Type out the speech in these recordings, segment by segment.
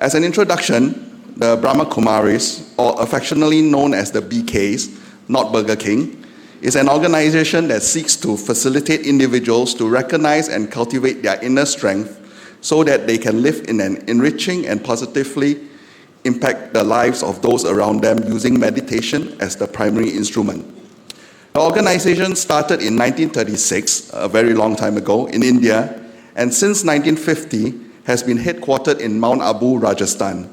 As an introduction, the Brahma Kumaris, or affectionately known as the BKs, not Burger King, is an organization that seeks to facilitate individuals to recognize and cultivate their inner strength so that they can live in an enriching and positively impact the lives of those around them using meditation as the primary instrument. The organization started in 1936, a very long time ago, in India, and since 1950 has been headquartered in Mount Abu, Rajasthan.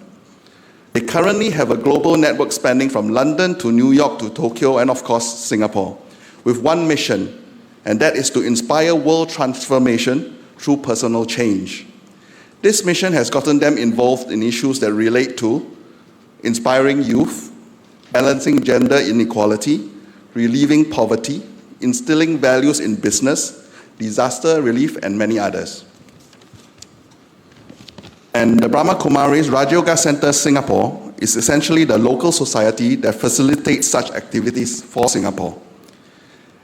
They currently have a global network spanning from London to New York to Tokyo and of course Singapore, with one mission, and that is to inspire world transformation through personal change. This mission has gotten them involved in issues that relate to inspiring youth, balancing gender inequality, relieving poverty, instilling values in business, disaster relief, and many others. And the Brahma Kumaris Raj Yoga Center Singapore is essentially the local society that facilitates such activities for Singapore.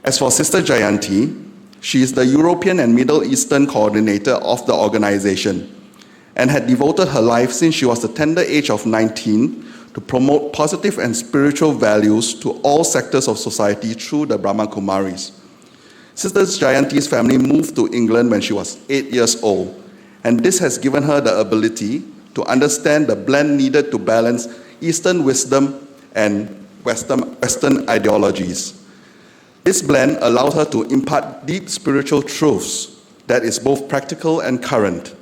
As for Sister Jayanti, she is the European and Middle Eastern coordinator of the organization and had devoted her life since she was the tender age of 19 to promote positive and spiritual values to all sectors of society through the Brahma Kumaris. Sister Jayanti's family moved to England when she was 8 years old, and this has given her the ability to understand the blend needed to balance Eastern wisdom and Western ideologies. This blend allowed her to impart deep spiritual truths that is both practical and current.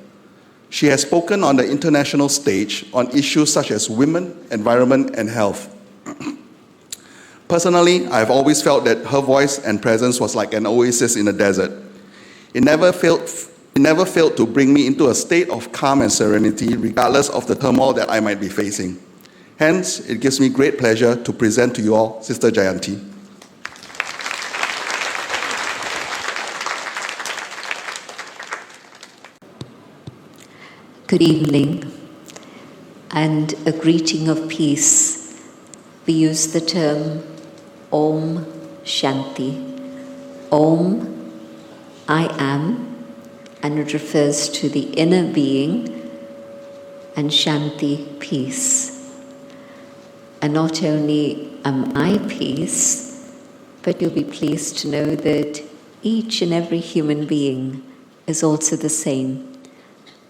She has spoken on the international stage on issues such as women, environment, and health. Personally, I've always felt that her voice and presence was like an oasis in the desert. It never failed to bring me into a state of calm and serenity, regardless of the turmoil that I might be facing. Hence, it gives me great pleasure to present to you all Sister Jayanti. Good evening, and a greeting of peace. We use the term Om Shanti. Om, I am, and it refers to the inner being, and Shanti, peace. And not only am I peace, but you'll be pleased to know that each and every human being is also the same.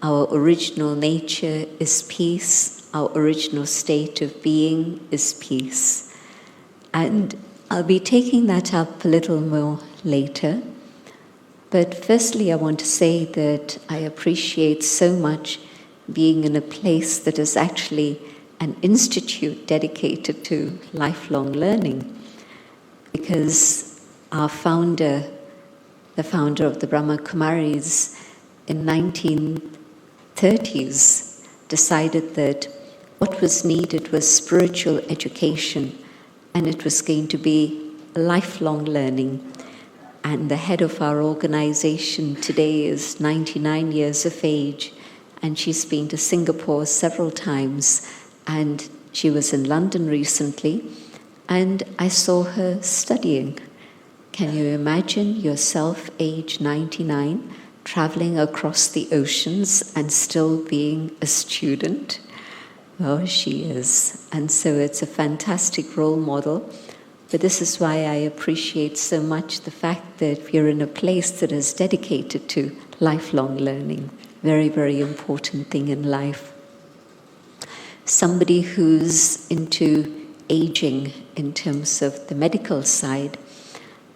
Our original nature is peace. Our original state of being is peace. And I'll be taking that up a little more later. But firstly, I want to say that I appreciate so much being in a place that is actually an institute dedicated to lifelong learning. Because our founder, the founder of the Brahma Kumaris in 1930s, decided that what was needed was spiritual education, and it was going to be lifelong learning. And the head of our organization today is 99 years of age, and she's been to Singapore several times, and she was in London recently, and I saw her studying. Can you imagine yourself, age 99, traveling across the oceans and still being a student? Well, she is. And so it's a fantastic role model. But this is why I appreciate so much the fact that we're in a place that is dedicated to lifelong learning. Very, very important thing in life. Somebody who's into aging in terms of the medical side,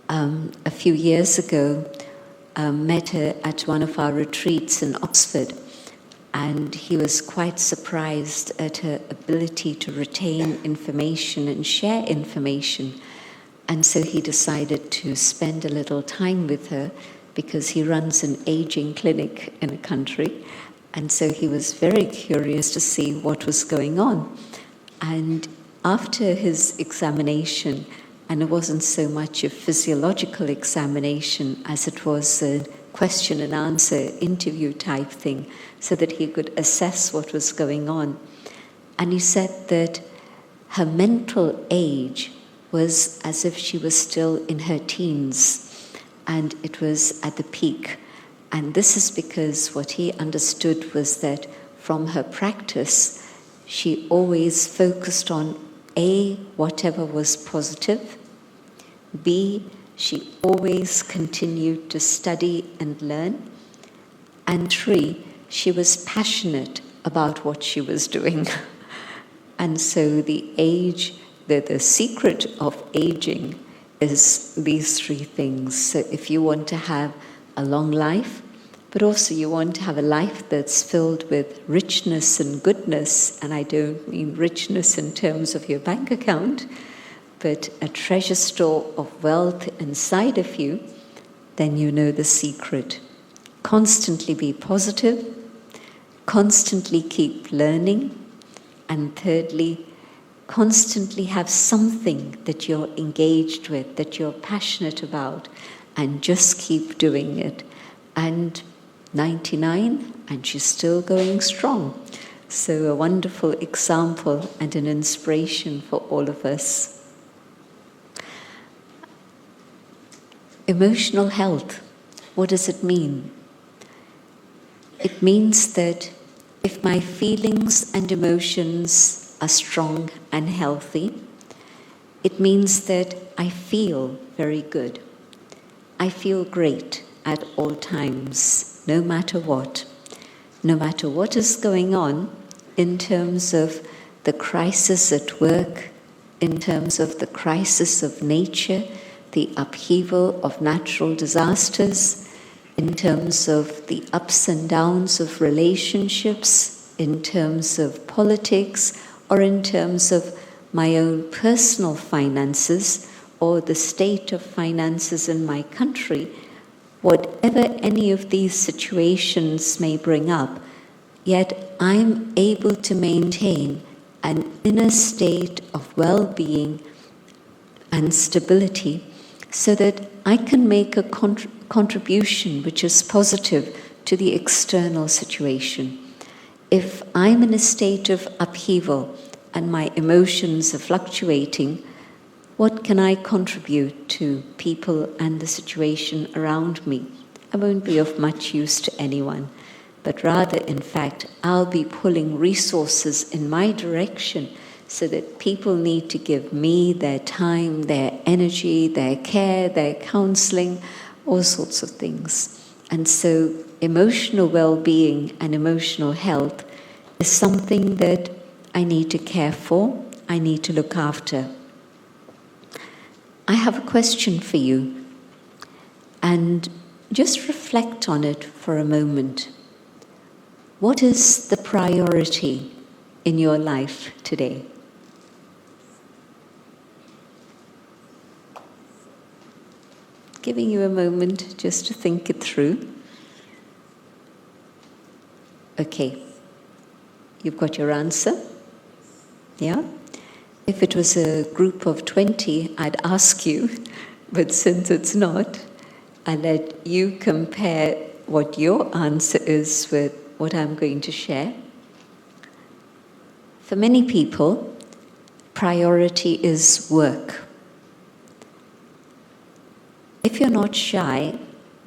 a few years ago, met her at one of our retreats in Oxford, and he was quite surprised at her ability to retain information and share information. And so he decided to spend a little time with her because he runs an aging clinic in a country. And so he was very curious to see what was going on. And after his examination, and it wasn't so much a physiological examination as it was a question and answer interview type thing, so that he could assess what was going on. And he said that her mental age was as if she was still in her teens, and it was at the peak. And this is because what he understood was that from her practice, she always focused on A, whatever was positive, B, she always continued to study and learn, and 3, she was passionate about what she was doing. And so the secret of aging is these 3 things. So if you want to have a long life, but also you want to have a life that's filled with richness and goodness, and I don't mean richness in terms of your bank account, but a treasure store of wealth inside of you, then you know the secret. Constantly be positive, constantly keep learning, and thirdly, constantly have something that you're engaged with, that you're passionate about, and just keep doing it. And 99, and she's still going strong. So a wonderful example and an inspiration for all of us. Emotional health, what does it mean? It means that if my feelings and emotions are strong and healthy, it means that I feel very good. I feel great at all times, no matter what. No matter what is going on in terms of the crisis at work, in terms of the crisis of nature, the upheaval of natural disasters, in terms of the ups and downs of relationships, in terms of politics, or in terms of my own personal finances, or the state of finances in my country, whatever any of these situations may bring up, yet I'm able to maintain an inner state of well-being and stability so that I can make a contribution which is positive to the external situation. If I'm in a state of upheaval and my emotions are fluctuating, what can I contribute to people and the situation around me? I won't be of much use to anyone, but rather, in fact, I'll be pulling resources in my direction so that people need to give me their time, their energy, their care, their counseling, all sorts of things. And so emotional well-being and emotional health is something that I need to care for, I need to look after. I have a question for you, and just reflect on it for a moment. What is the priority in your life today? Giving you a moment just to think it through. Okay, you've got your answer? Yeah? If it was a group of 20, I'd ask you, but since it's not, I'll let you compare what your answer is with what I'm going to share. For many people, priority is work. If you're not shy,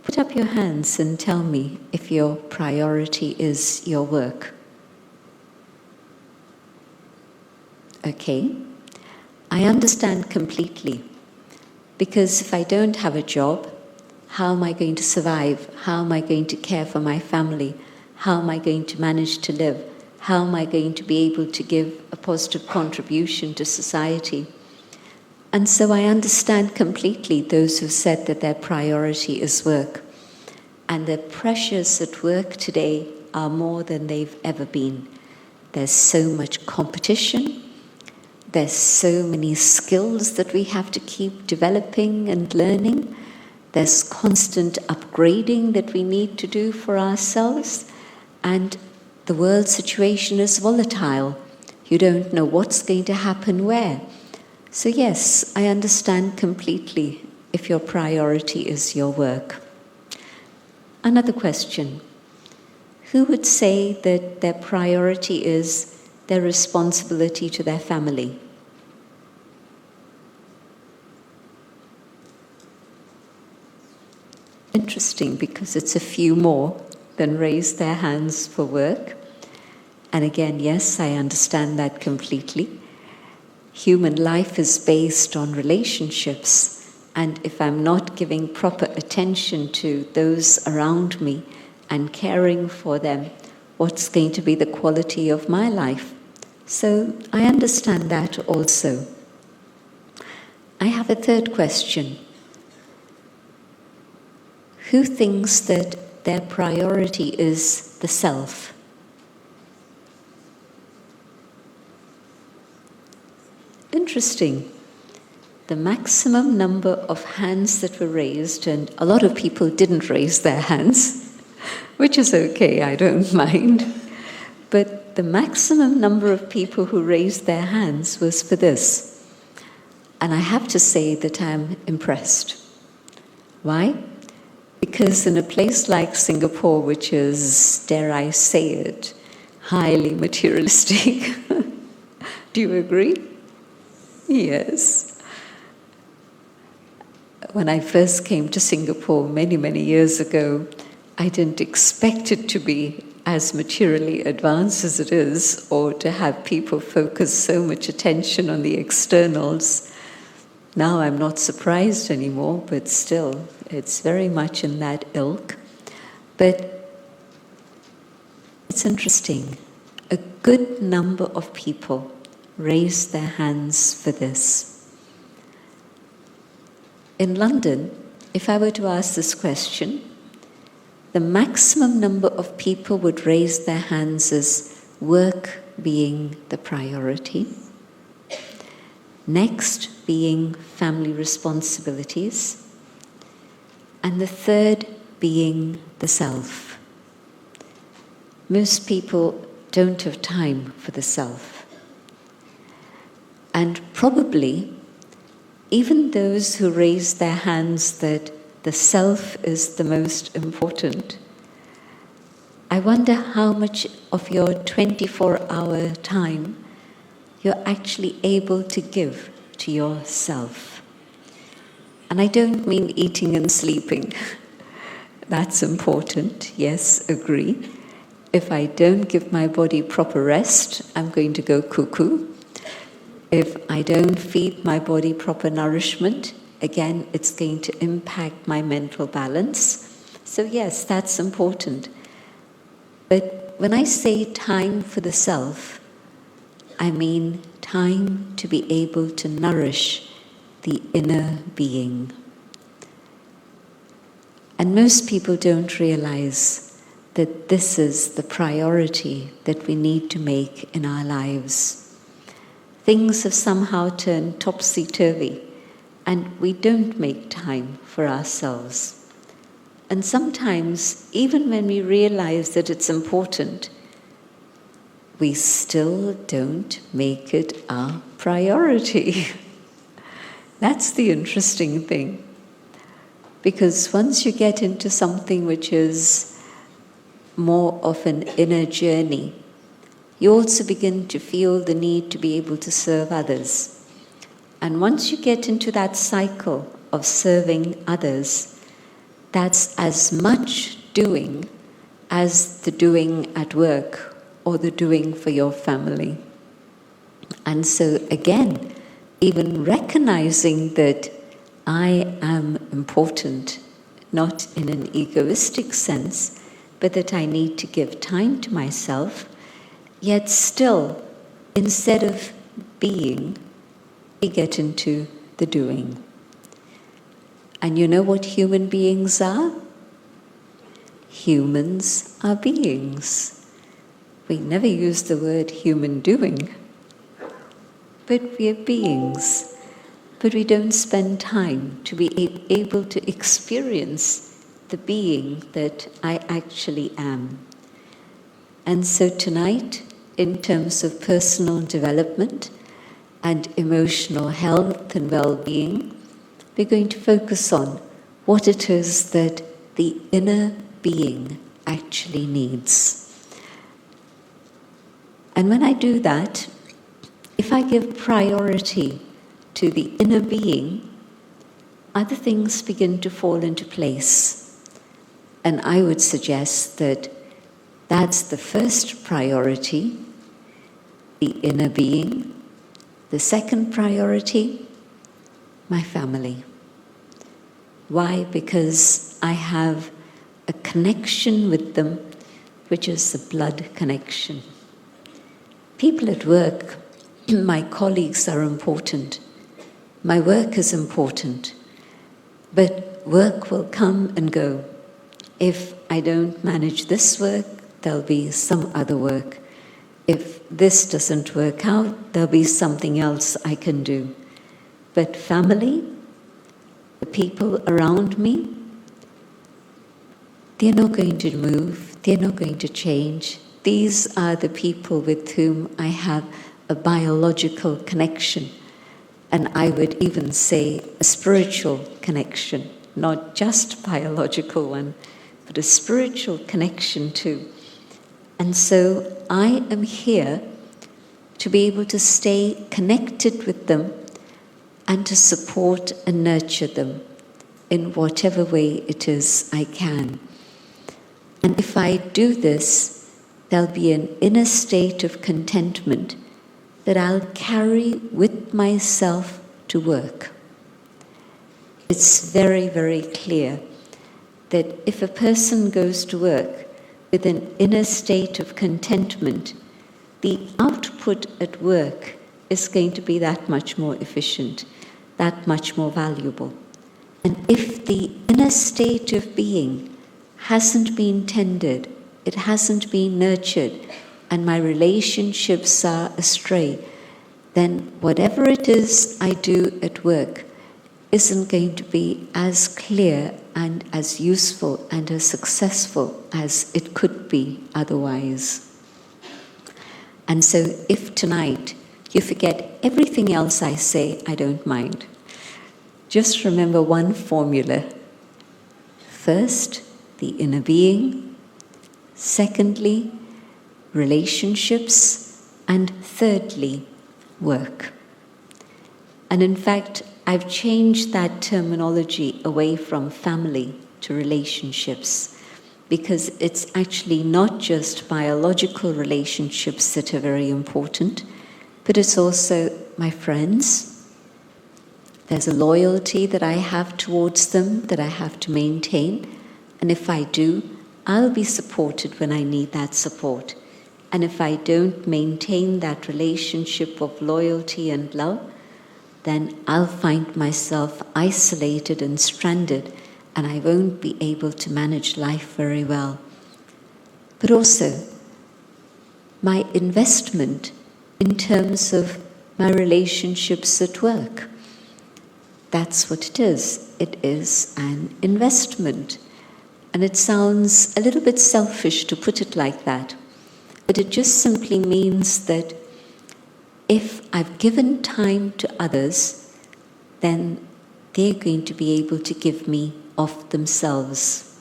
put up your hands and tell me if your priority is your work. Okay, I understand completely, because if I don't have a job, how am I going to survive? How am I going to care for my family? How am I going to manage to live? How am I going to be able to give a positive contribution to society? And so I understand completely those who said that their priority is work. And the pressures at work today are more than they've ever been. There's so much competition. There's so many skills that we have to keep developing and learning. There's constant upgrading that we need to do for ourselves. And the world situation is volatile. You don't know what's going to happen where. So yes, I understand completely if your priority is your work. Another question. Who would say that their priority is their responsibility to their family? Interesting, because it's a few more than raise their hands for work. And again, yes, I understand that completely. Human life is based on relationships, and if I'm not giving proper attention to those around me and caring for them, what's going to be the quality of my life? So I understand that also. I have a third question. Who thinks that their priority is the self? Interesting. The maximum number of hands that were raised, and a lot of people didn't raise their hands, which is okay, I don't mind. But the maximum number of people who raised their hands was for this. And I have to say that I'm impressed. Why? Because in a place like Singapore, which is, dare I say it, highly materialistic, do you agree? Yes. When I first came to Singapore many, many years ago, I didn't expect it to be as materially advanced as it is, or to have people focus so much attention on the externals. Now I'm not surprised anymore, but still, it's very much in that ilk. But it's interesting. A good number of people raised their hands for this. In London, if I were to ask this question, the maximum number of people would raise their hands as work being the priority, next being family responsibilities, and the third being the self. Most people don't have time for the self. And probably, even those who raise their hands that the self is the most important, I wonder how much of your 24-hour time you're actually able to give to yourself. And I don't mean eating and sleeping. That's important, yes, agree. If I don't give my body proper rest, I'm going to go cuckoo. If I don't feed my body proper nourishment, again, it's going to impact my mental balance. So yes, that's important. But when I say time for the self, I mean time to be able to nourish the inner being. And most people don't realize that this is the priority that we need to make in our lives. Things have somehow turned topsy-turvy, and we don't make time for ourselves. And sometimes, even when we realize that it's important, we still don't make it our priority. That's the interesting thing. Because once you get into something which is more of an inner journey, you also begin to feel the need to be able to serve others. And once you get into that cycle of serving others, that's as much doing as the doing at work or the doing for your family. And so again, even recognizing that I am important, not in an egoistic sense, but that I need to give time to myself, yet still, instead of being, we get into the doing. And you know what human beings are? Humans are beings. We never use the word human doing, but we are beings. But we don't spend time to be able to experience the being that I actually am. And so tonight, in terms of personal development and emotional health and well-being, we're going to focus on what it is that the inner being actually needs. And when I do that, if I give priority to the inner being, other things begin to fall into place. And I would suggest that That's the first priority, the inner being. The second priority, my family. Why? Because I have a connection with them, which is the blood connection. People at work, my colleagues are important. My work is important. But work will come and go. If I don't manage this work, there'll be some other work. If this doesn't work out, there'll be something else I can do. But family, the people around me, they're not going to move, they're not going to change. These are the people with whom I have a biological connection, and I would even say a spiritual connection, not just biological one, but a spiritual connection too. And so I am here to be able to stay connected with them and to support and nurture them in whatever way it is I can. And if I do this, there'll be an inner state of contentment that I'll carry with myself to work. It's very, very clear that if a person goes to work with an inner state of contentment, the output at work is going to be that much more efficient, that much more valuable. And if the inner state of being hasn't been tended, it hasn't been nurtured, and my relationships are astray, then whatever it is I do at work isn't going to be as clear and as useful and as successful as it could be otherwise. And so if tonight you forget everything else I say, I don't mind. Just remember one formula. First, the inner being. Secondly, relationships. And thirdly, work. And in fact, I've changed that terminology away from family to relationships, because it's actually not just biological relationships that are very important, but it's also my friends. There's a loyalty that I have towards them that I have to maintain, and if I do, I'll be supported when I need that support. And if I don't maintain that relationship of loyalty and love, then I'll find myself isolated and stranded, and I won't be able to manage life very well. But also, my investment in terms of my relationships at work. That's what it is. It is an investment. And it sounds a little bit selfish to put it like that, but it just simply means that if I've given time to others, then they're going to be able to give me of themselves.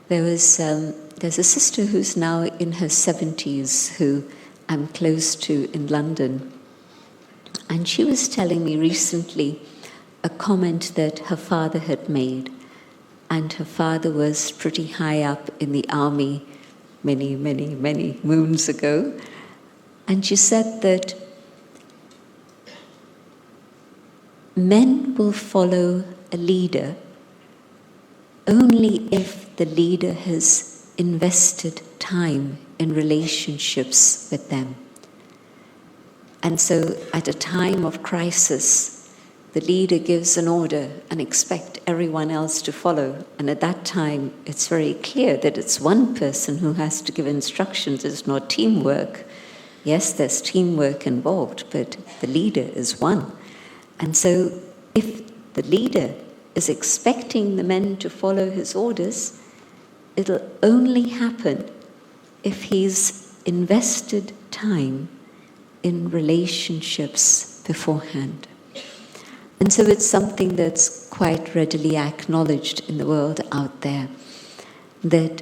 There's a sister who's now in her 70s who I'm close to in London. And she was telling me recently a comment that her father had made. And her father was pretty high up in the army many, many, many moons ago. And she said that men will follow a leader only if the leader has invested time in relationships with them. And so at a time of crisis, the leader gives an order and expects everyone else to follow. And at that time, it's very clear that it's one person who has to give instructions. It's not teamwork. Yes, there's teamwork involved, but the leader is one. And so if the leader is expecting the men to follow his orders, it'll only happen if he's invested time in relationships beforehand. And so it's something that's quite readily acknowledged in the world out there, that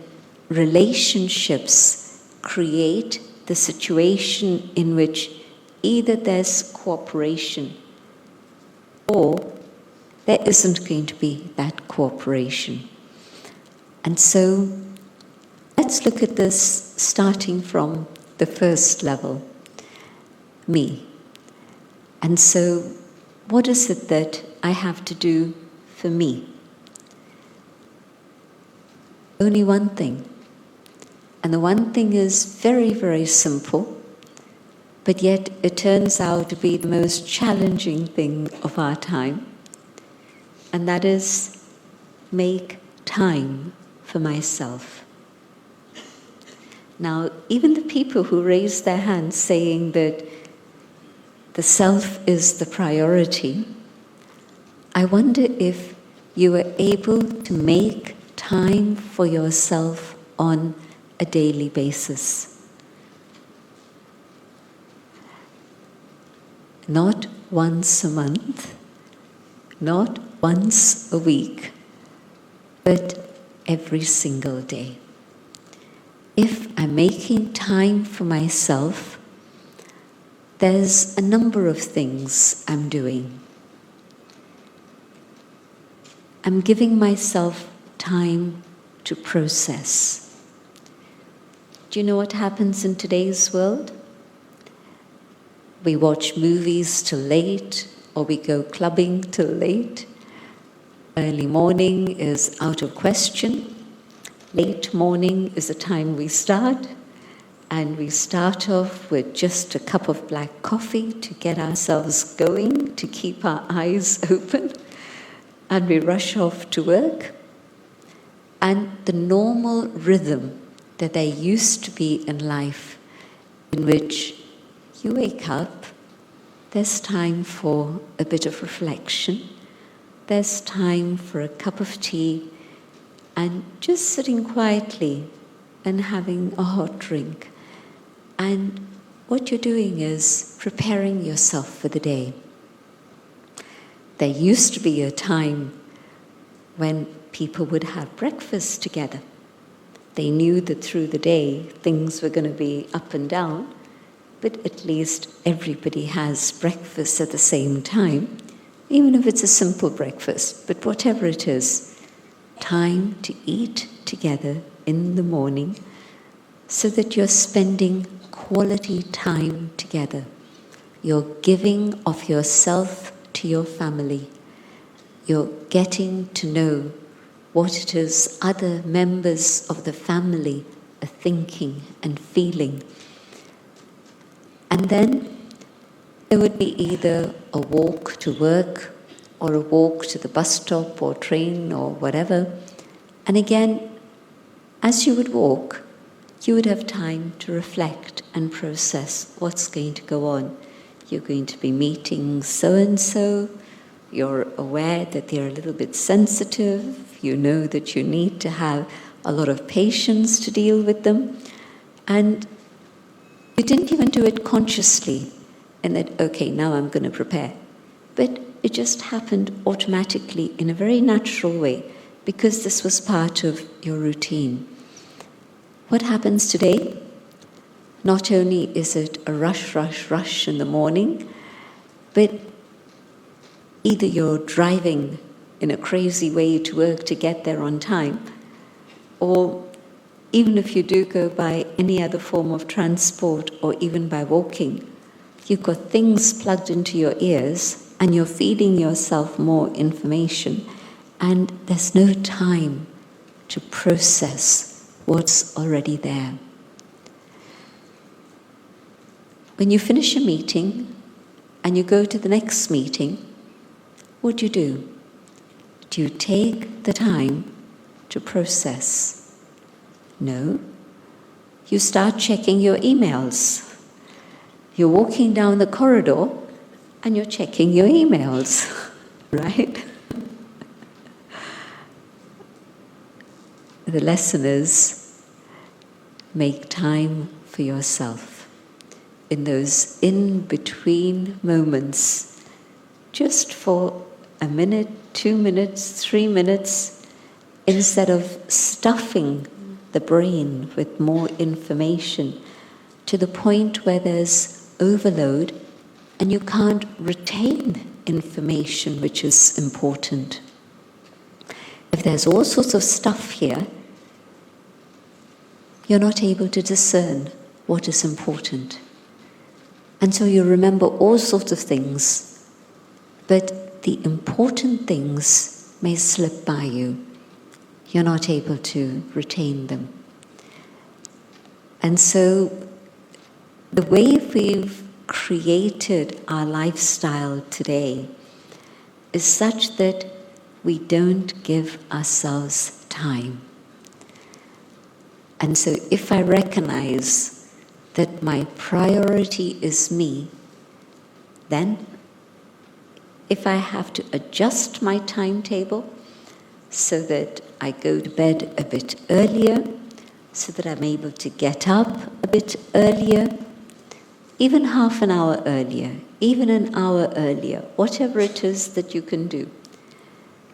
relationships create the situation in which either there's cooperation or there isn't going to be that cooperation. And so let's let's look at this starting from the first level, me. And so, what is it that I have to do for me? Only one thing. And the one thing is very, very simple, but yet it turns out to be the most challenging thing of our time. And that is, make time for myself. Now, even the people who raise their hands saying that the self is the priority, I wonder if you are able to make time for yourself on a daily basis. Not once a month, not once a week, but every single day. If I'm making time for myself, there's a number of things I'm doing. I'm giving myself time to process. Do you know what happens in today's world? We watch movies till late, or we go clubbing till late. Early morning is out of question. Late morning is the time we start, and we start off with just a cup of black coffee to get ourselves going, to keep our eyes open, and we rush off to work. And the normal rhythm that there used to be in life, in which you wake up, there's time for a bit of reflection, there's time for a cup of tea, and just sitting quietly and having a hot drink. And what you're doing is preparing yourself for the day. There used to be a time when people would have breakfast together. They knew that through the day things were going to be up and down, but at least everybody has breakfast at the same time, even if it's a simple breakfast, but whatever it is, time to eat together in the morning so that you're spending quality time together. You're giving of yourself to your family. You're getting to know what it is other members of the family are thinking and feeling. And then there would be either a walk to work or a walk to the bus stop or train or whatever. And again, as you would walk, you would have time to reflect and process what's going to go on. You're going to be meeting so-and-so. You're aware that they're a little bit sensitive. You know that you need to have a lot of patience to deal with them. And you didn't even do it consciously, and that, okay, now I'm going to prepare. But it just happened automatically in a very natural way because this was part of your routine. What happens today? Not only is it a rush in the morning, but either you're driving in a crazy way to work to get there on time, or even if you do go by any other form of transport or even by walking, you've got things plugged into your ears and you're feeding yourself more information, and there's no time to process what's already there. When you finish a meeting and you go to the next meeting, what do you do? Do you take the time to process? No. You start checking your emails. You're walking down the corridor and you're checking your emails, right? The lesson is, make time for yourself in those in-between moments, just for a minute, 2 minutes, 3 minutes, instead of stuffing the brain with more information to the point where there's overload and you can't retain information which is important. If there's all sorts of stuff here, you're not able to discern what is important. And so you remember all sorts of things, but the important things may slip by you. You're not able to retain them. And so the way we've created our lifestyle today is such that we don't give ourselves time. And so if I recognize that my priority is me, then if I have to adjust my timetable so that I go to bed a bit earlier, so that I'm able to get up a bit earlier, even half an hour earlier, even an hour earlier, whatever it is that you can do.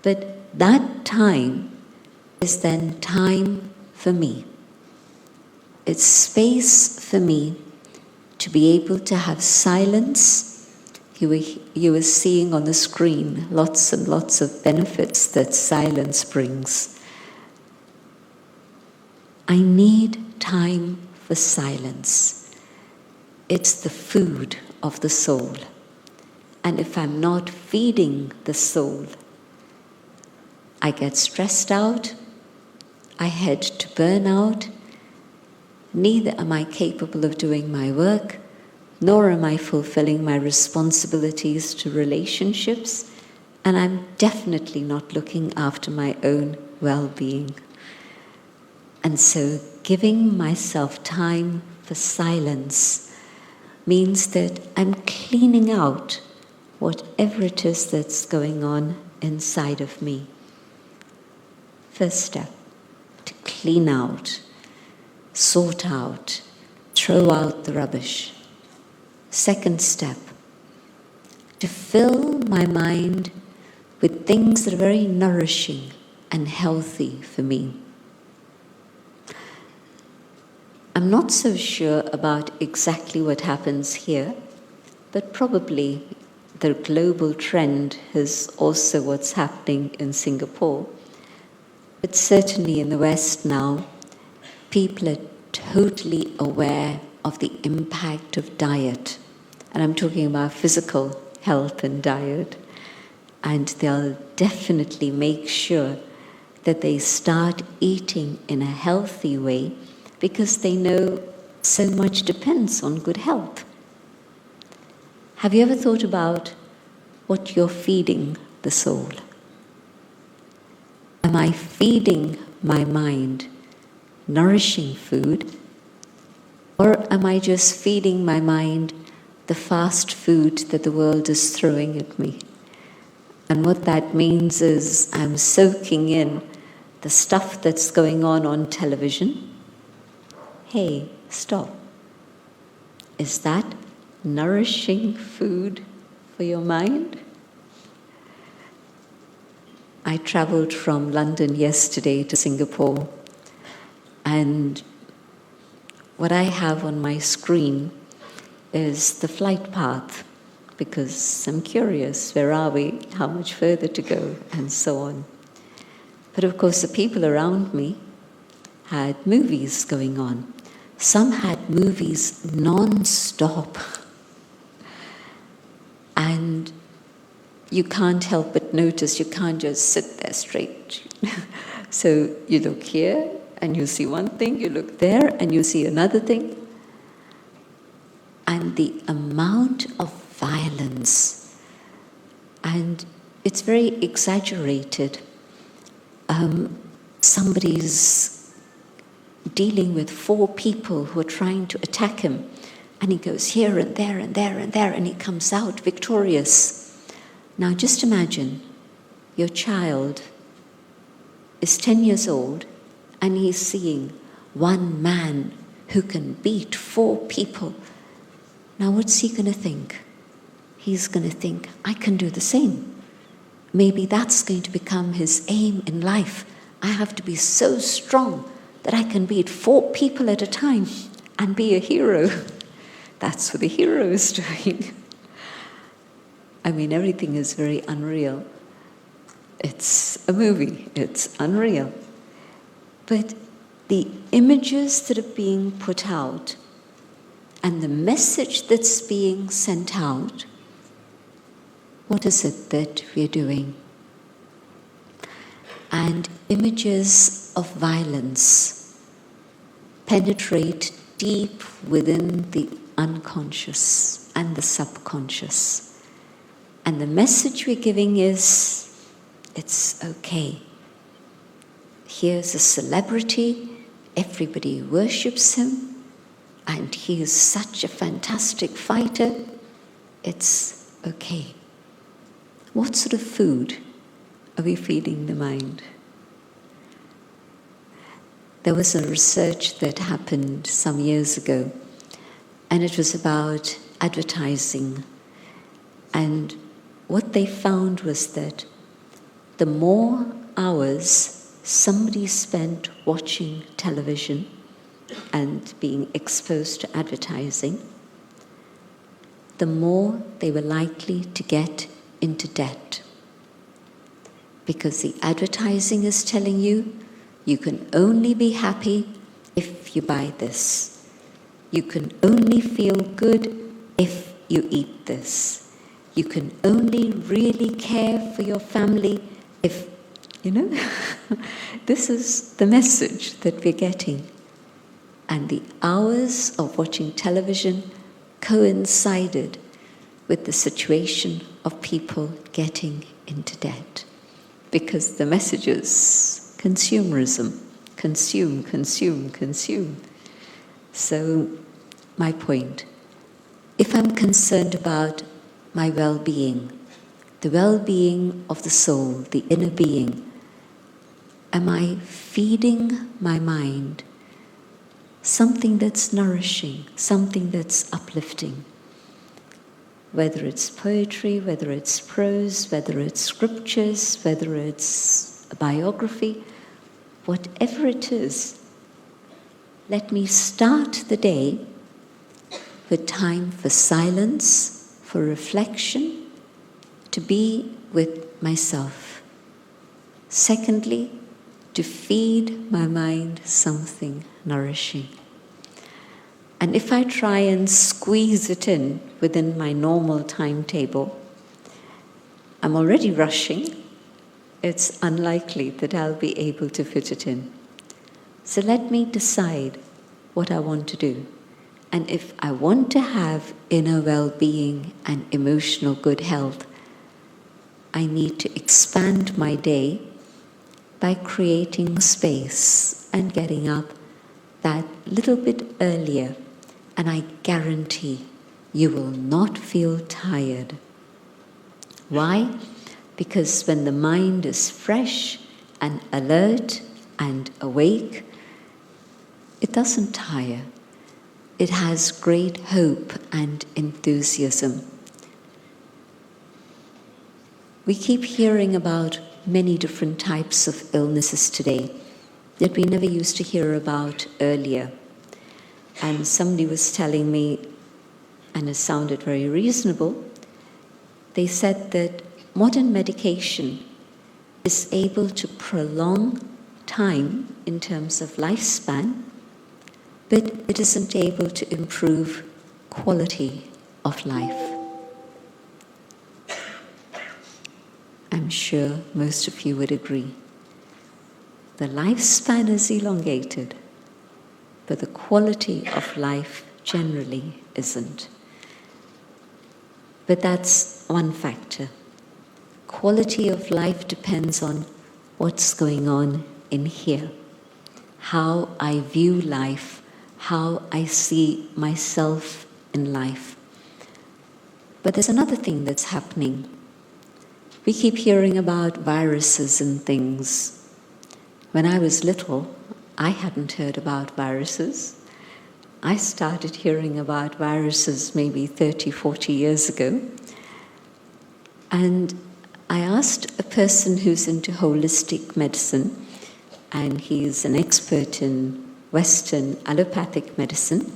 But that time is then time for me. It's space for me to be able to have silence. You were seeing on the screen lots and lots of benefits that silence brings. I need time for silence. It's the food of the soul. And if I'm not feeding the soul, I get stressed out, I head to burnout, neither am I capable of doing my work, nor am I fulfilling my responsibilities to relationships, and I'm definitely not looking after my own well-being. And so giving myself time for silence means that I'm cleaning out whatever it is that's going on inside of me. First step, to clean out, sort out, throw out the rubbish. Second step, to fill my mind with things that are very nourishing and healthy for me. I'm not so sure about exactly what happens here, but probably the global trend is also what's happening in Singapore. But certainly in the West now, people are totally aware of the impact of diet. And I'm talking about physical health and diet. And they'll definitely make sure that they start eating in a healthy way because they know so much depends on good health. Have you ever thought about what you're feeding the soul? Am I feeding my mind nourishing food, or am I just feeding my mind the fast food that the world is throwing at me? And what that means is I'm soaking in the stuff that's going on television. Hey, stop. Is that nourishing food for your mind? I traveled from London yesterday to Singapore, and what I have on my screen is the flight path, because I'm curious, where are we, how much further to go, and so on. But of course, the people around me had movies going on. Some had movies non-stop. And you can't help but notice, you can't just sit there straight. So you look here, and you see one thing, you look there, and you see another thing. And the amount of violence, and it's very exaggerated. Somebody's dealing with 4 people who are trying to attack him, and he goes here and there and there and there, and he comes out victorious. Now just imagine your child is 10 years old, and he's seeing one man who can beat 4 people. Now what's he going to think? He's going to think, I can do the same. Maybe that's going to become his aim in life. I have to be so strong that I can beat 4 people at a time and be a hero. That's what the hero is doing. I mean, everything is very unreal. It's a movie, it's unreal. But the images that are being put out and the message that's being sent out, what is it that we're doing? And images of violence penetrate deep within the unconscious and the subconscious. And the message we're giving is, it's okay. Here's a celebrity, everybody worships him, and he is such a fantastic fighter. It's okay. What sort of food are we feeding the mind? There was a research that happened some years ago, and it was about advertising. And what they found was that the more hours somebody spent watching television and being exposed to advertising, the more they were likely to get into debt. Because the advertising is telling you, you can only be happy if you buy this. You can only feel good if you eat this. You can only really care for your family if, this is the message that we're getting. And the hours of watching television coincided with the situation of people getting into debt. Because the message is consumerism. Consume, consume, consume. So, my point, if I'm concerned about my well-being, the well-being of the soul, the inner being, am I feeding my mind something that's nourishing, something that's uplifting? Whether it's poetry, whether it's prose, whether it's scriptures, whether it's a biography, whatever it is, let me start the day with time for silence, for reflection, to be with myself. Secondly, to feed my mind something nourishing. And if I try and squeeze it in within my normal timetable, I'm already rushing. It's unlikely that I'll be able to fit it in. So let me decide what I want to do. And if I want to have inner well-being and emotional good health, I need to expand my day by creating space and getting up that little bit earlier. And I guarantee you will not feel tired. Why? Because when the mind is fresh and alert and awake, it doesn't tire. It has great hope and enthusiasm. We keep hearing about many different types of illnesses today that we never used to hear about earlier. And somebody was telling me, and it sounded very reasonable, they said that modern medication is able to prolong time in terms of lifespan, but it isn't able to improve quality of life. I'm sure most of you would agree. The lifespan is elongated, but the quality of life generally isn't. But that's one factor. Quality of life depends on what's going on in here, how I view life, how I see myself in life. But there's another thing that's happening. We keep hearing about viruses and things. When I was little, I hadn't heard about viruses. I started hearing about viruses maybe 30, 40 years ago. And I asked a person who's into holistic medicine, and he's an expert in Western allopathic medicine,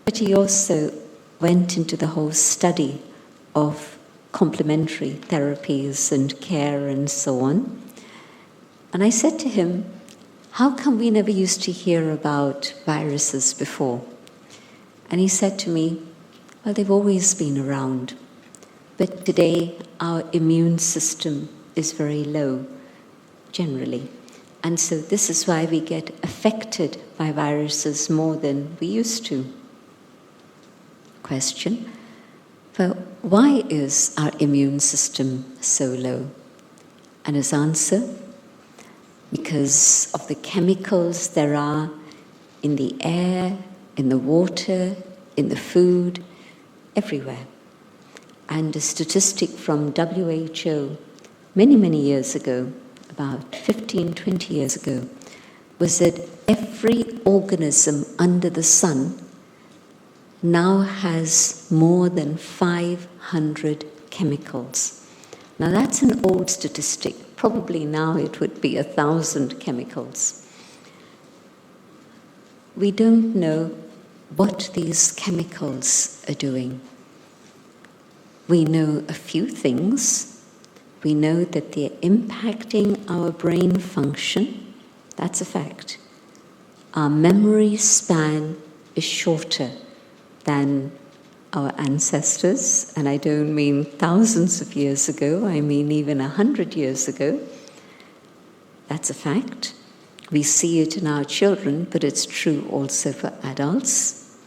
but he also went into the whole study of complementary therapies and care and so on. And I said to him, how come we never used to hear about viruses before? And he said to me, well, they've always been around. But today, our immune system is very low, generally. And so this is why we get affected by viruses more than we used to. Question, well, why is our immune system so low? And his answer, because of the chemicals there are in the air, in the water, in the food, everywhere. And a statistic from WHO many, many years ago, about 15, 20 years ago, was that every organism under the sun now has more than 500 chemicals. Now that's an old statistic. Probably now it would be 1,000 chemicals. We don't know what these chemicals are doing. We know a few things. We know that they're impacting our brain function. That's a fact. Our memory span is shorter than our ancestors, and I don't mean thousands of years ago, I mean even 100 years ago. That's a fact. We see it in our children, but it's true also for adults.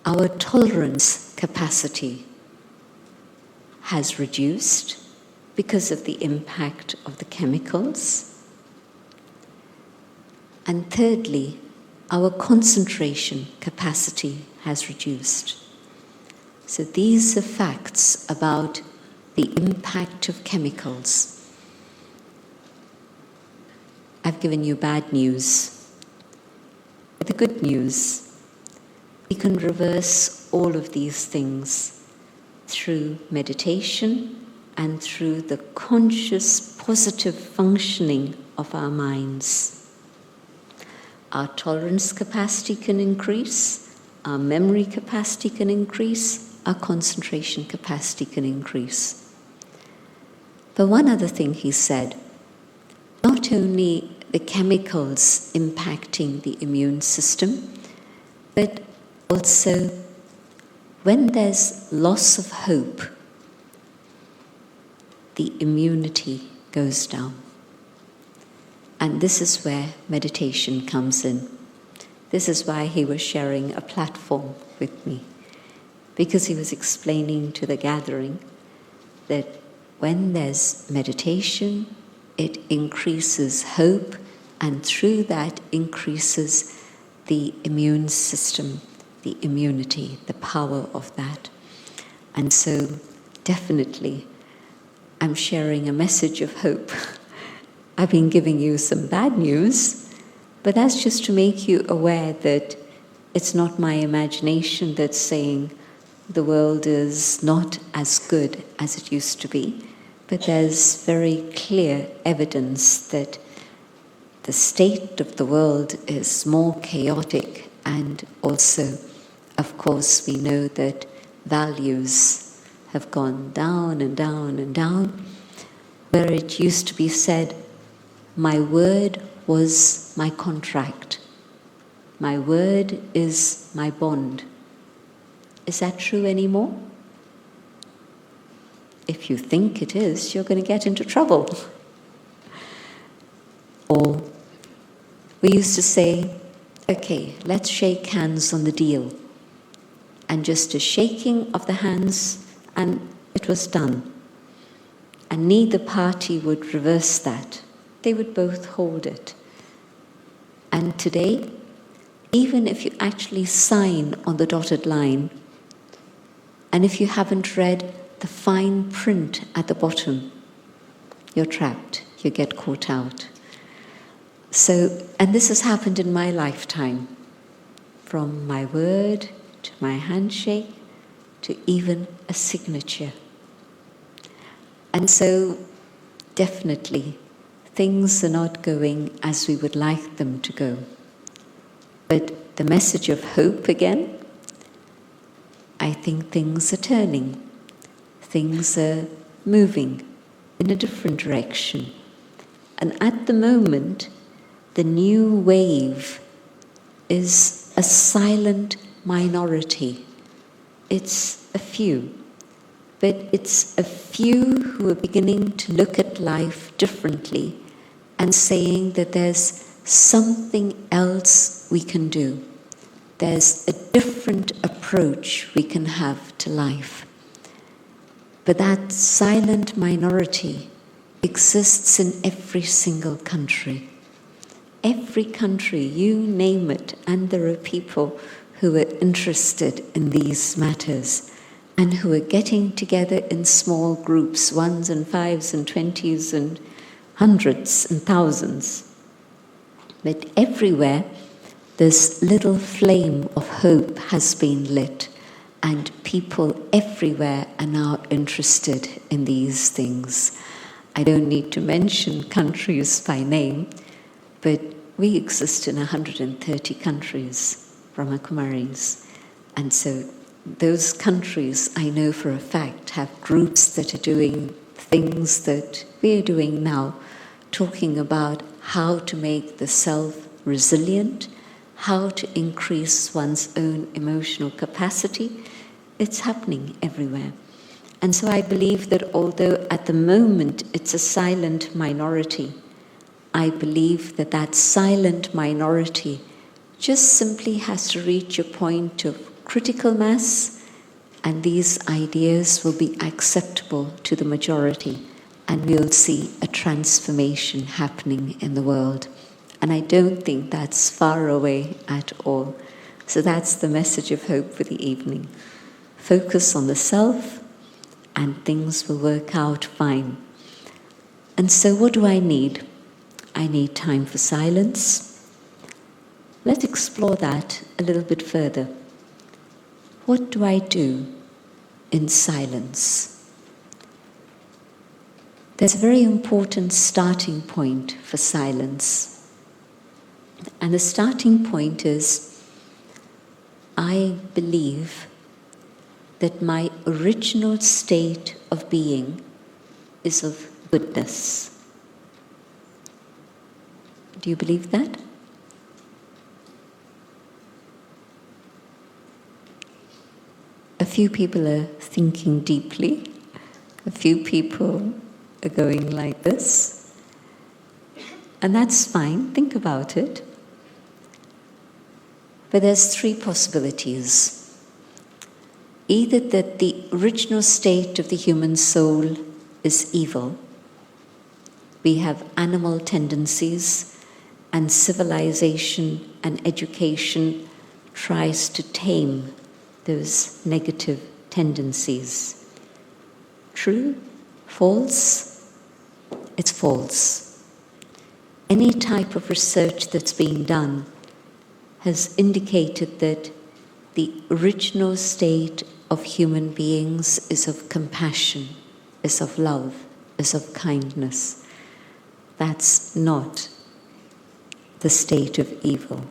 Our tolerance capacity has reduced because of the impact of the chemicals. And thirdly, our concentration capacity has reduced. So these are facts about the impact of chemicals. I've given you bad news. But the good news, we can reverse all of these things through meditation and through the conscious, positive functioning of our minds. Our tolerance capacity can increase, our memory capacity can increase, our concentration capacity can increase. But one other thing he said, not only the chemicals impacting the immune system, but also when there's loss of hope, the immunity goes down. And this is where meditation comes in. This is why he was sharing a platform with me, because he was explaining to the gathering that when there's meditation, it increases hope, and through that increases the immune system, the immunity, the power of that. And so definitely I'm sharing a message of hope. I've been giving you some bad news, but that's just to make you aware that it's not my imagination that's saying the world is not as good as it used to be, but there's very clear evidence that the state of the world is more chaotic, and also, of course, we know that values have gone down and down and down, where it used to be said, my word was my contract. My word is my bond. Is that true anymore? If you think it is, you're going to get into trouble. Or we used to say, okay, let's shake hands on the deal. And just a shaking of the hands, and it was done. And neither party would reverse that. They would both hold it. And today, even if you actually sign on the dotted line, and if you haven't read the fine print at the bottom, you're trapped, you get caught out. So, and this has happened in my lifetime, from my word to my handshake to even a signature. And so, definitely, things are not going as we would like them to go. But the message of hope again, I think things are turning. Things are moving in a different direction. And at the moment, the new wave is a silent minority. It's a few, but it's a few who are beginning to look at life differently and saying that there's something else we can do. There's a different approach we can have to life. But that silent minority exists in every single country. Every country, you name it, and there are people who are interested in these matters and who are getting together in small groups, 1s and 5s and 20s and hundreds and thousands. But everywhere, this little flame of hope has been lit, and people everywhere are now interested in these things. I don't need to mention countries by name, but we exist in 130 countries, Brahma Kumaris. And so those countries, I know for a fact, have groups that are doing things that we're doing now, talking about how to make the self resilient, how to increase one's own emotional capacity. It's happening everywhere. And so I believe that although at the moment it's a silent minority, I believe that that silent minority just simply has to reach a point of critical mass, and these ideas will be acceptable to the majority, and we'll see a transformation happening in the world. And I don't think that's far away at all. So that's the message of hope for the evening. Focus on the self, and things will work out fine. And so what do I need? I need time for silence. Let's explore that a little bit further. What do I do in silence? There's a very important starting point for silence. And the starting point is, I believe that my original state of being is of goodness. Do you believe that? A few people are thinking deeply. A few people are going like this. And that's fine. Think about it. But there's three possibilities. Either that the original state of the human soul is evil. We have animal tendencies, and civilization and education tries to tame those negative tendencies. True? False? It's false. Any type of research that's been done has indicated that the original state of human beings is of compassion, is of love, is of kindness. That's not the state of evil.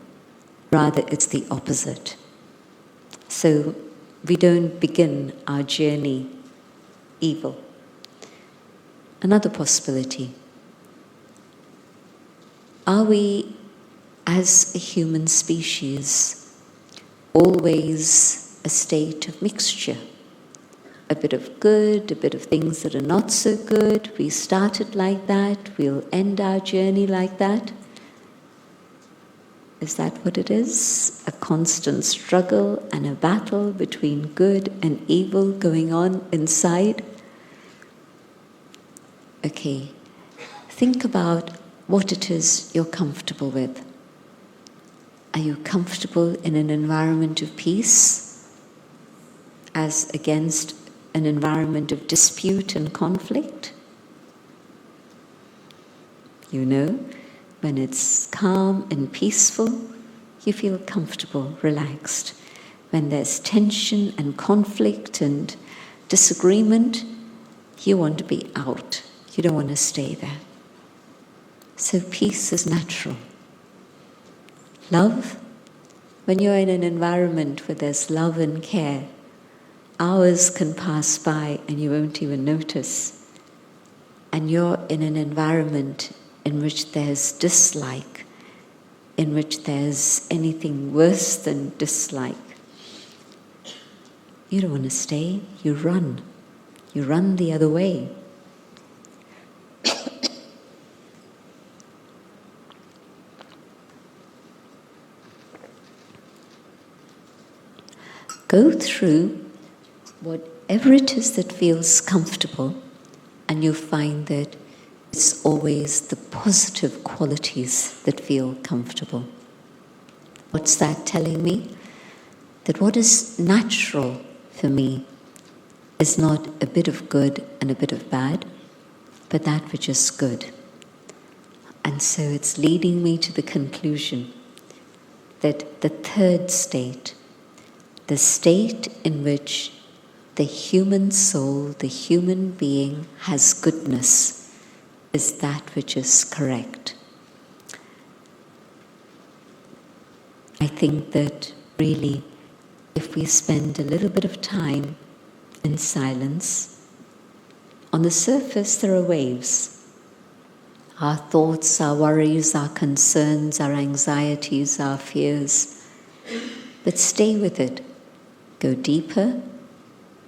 Rather, it's the opposite. So we don't begin our journey evil. Another possibility. Are we, as a human species, always a state of mixture? A bit of good, a bit of things that are not so good. We started like that, we'll end our journey like that. Is that what it is? A constant struggle and a battle between good and evil going on inside? Okay, think about what it is you're comfortable with. Are you comfortable in an environment of peace as against an environment of dispute and conflict? You know, when it's calm and peaceful, you feel comfortable, relaxed. When there's tension and conflict and disagreement, you want to be out. You don't want to stay there. So peace is natural. Love, when you're in an environment where there's love and care, hours can pass by and you won't even notice. And you're in an environment in which there's dislike, in which there's anything worse than dislike, you don't want to stay, you run. You run the other way. Go through whatever it is that feels comfortable, and you'll find that it's always the positive qualities that feel comfortable. What's that telling me? That what is natural for me is not a bit of good and a bit of bad, but that which is good. And so it's leading me to the conclusion that the third state, the state in which the human soul, the human being has goodness, is that which is correct. I think that really, if we spend a little bit of time in silence, on the surface there are waves. Our thoughts, our worries, our concerns, our anxieties, our fears. But stay with it. Go deeper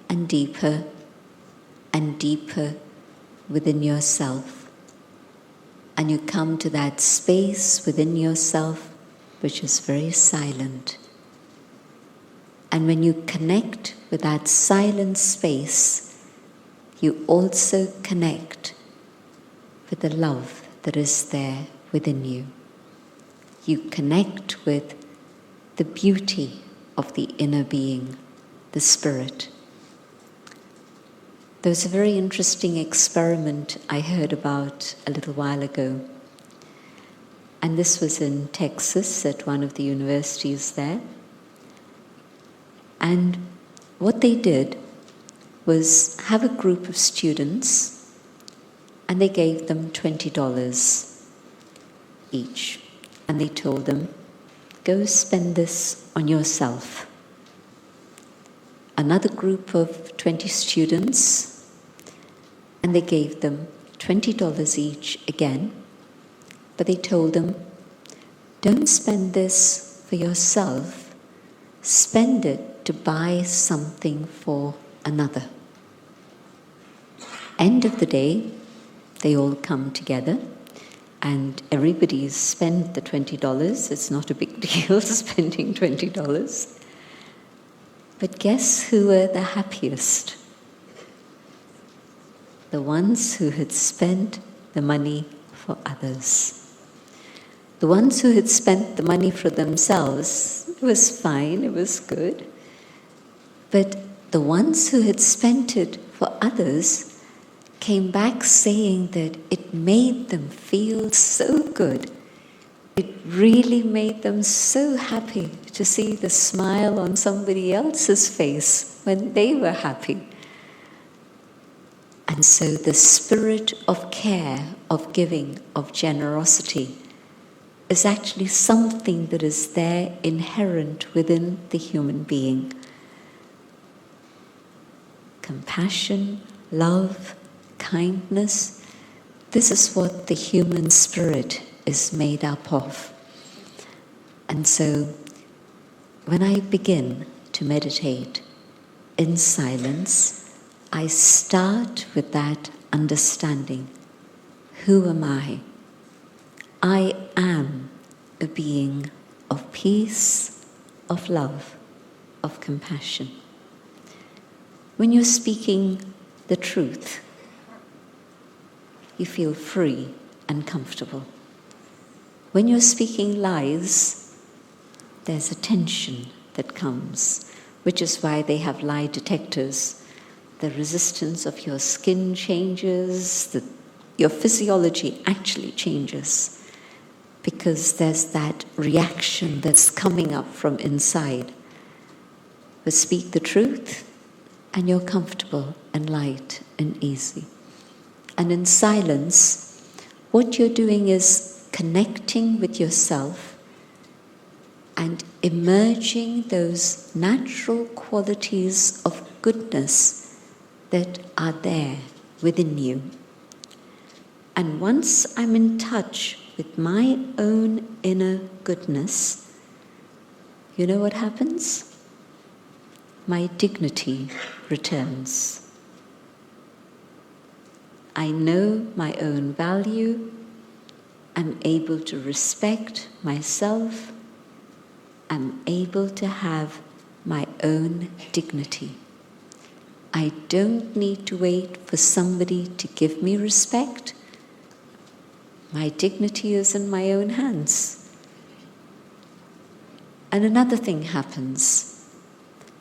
and deeper and deeper within yourself. And you come to that space within yourself which is very silent. And when you connect with that silent space, you also connect with the love that is there within you. You connect with the beauty of the inner being, the spirit. There was a very interesting experiment I heard about a little while ago. And this was in Texas at one of the universities there. And what they did was have a group of students, and they gave them $20 each. And they told them, go spend this on yourself. Another group of 20 students, and they gave them $20 each again. But they told them, don't spend this for yourself, spend it to buy something for another. End of the day, they all come together and everybody's spent the $20. It's not a big deal spending $20. But guess who were the happiest? The ones who had spent the money for others. The ones who had spent the money for themselves, it was fine, it was good. But the ones who had spent it for others came back saying that it made them feel so good. It really made them so happy to see the smile on somebody else's face when they were happy. And so the spirit of care, of giving, of generosity is actually something that is there inherent within the human being. Compassion, love, kindness, this is what the human spirit is made up of. And so when I begin to meditate in silence, I start with that understanding. Who am I? I am a being of peace, of love, of compassion. When you're speaking the truth, you feel free and comfortable. When you're speaking lies, there's a tension that comes, which is why they have lie detectors. The resistance of your skin changes, your physiology actually changes, because there's that reaction that's coming up from inside. But speak the truth, and you're comfortable and light and easy. And in silence, what you're doing is connecting with yourself and emerging those natural qualities of goodness that are there within you. And once I'm in touch with my own inner goodness, you know what happens? My dignity returns. I know my own value. I'm able to respect myself. I'm able to have my own dignity. I don't need to wait for somebody to give me respect. My dignity is in my own hands. And another thing happens.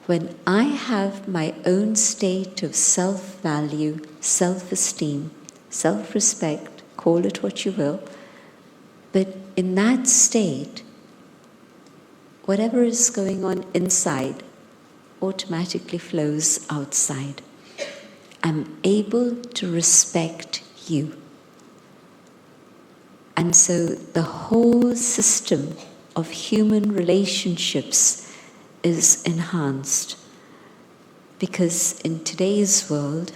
When I have my own state of self-value, self-esteem, self-respect, call it what you will, but in that state, whatever is going on inside automatically flows outside. I'm able to respect you. And so the whole system of human relationships is enhanced. Because in today's world,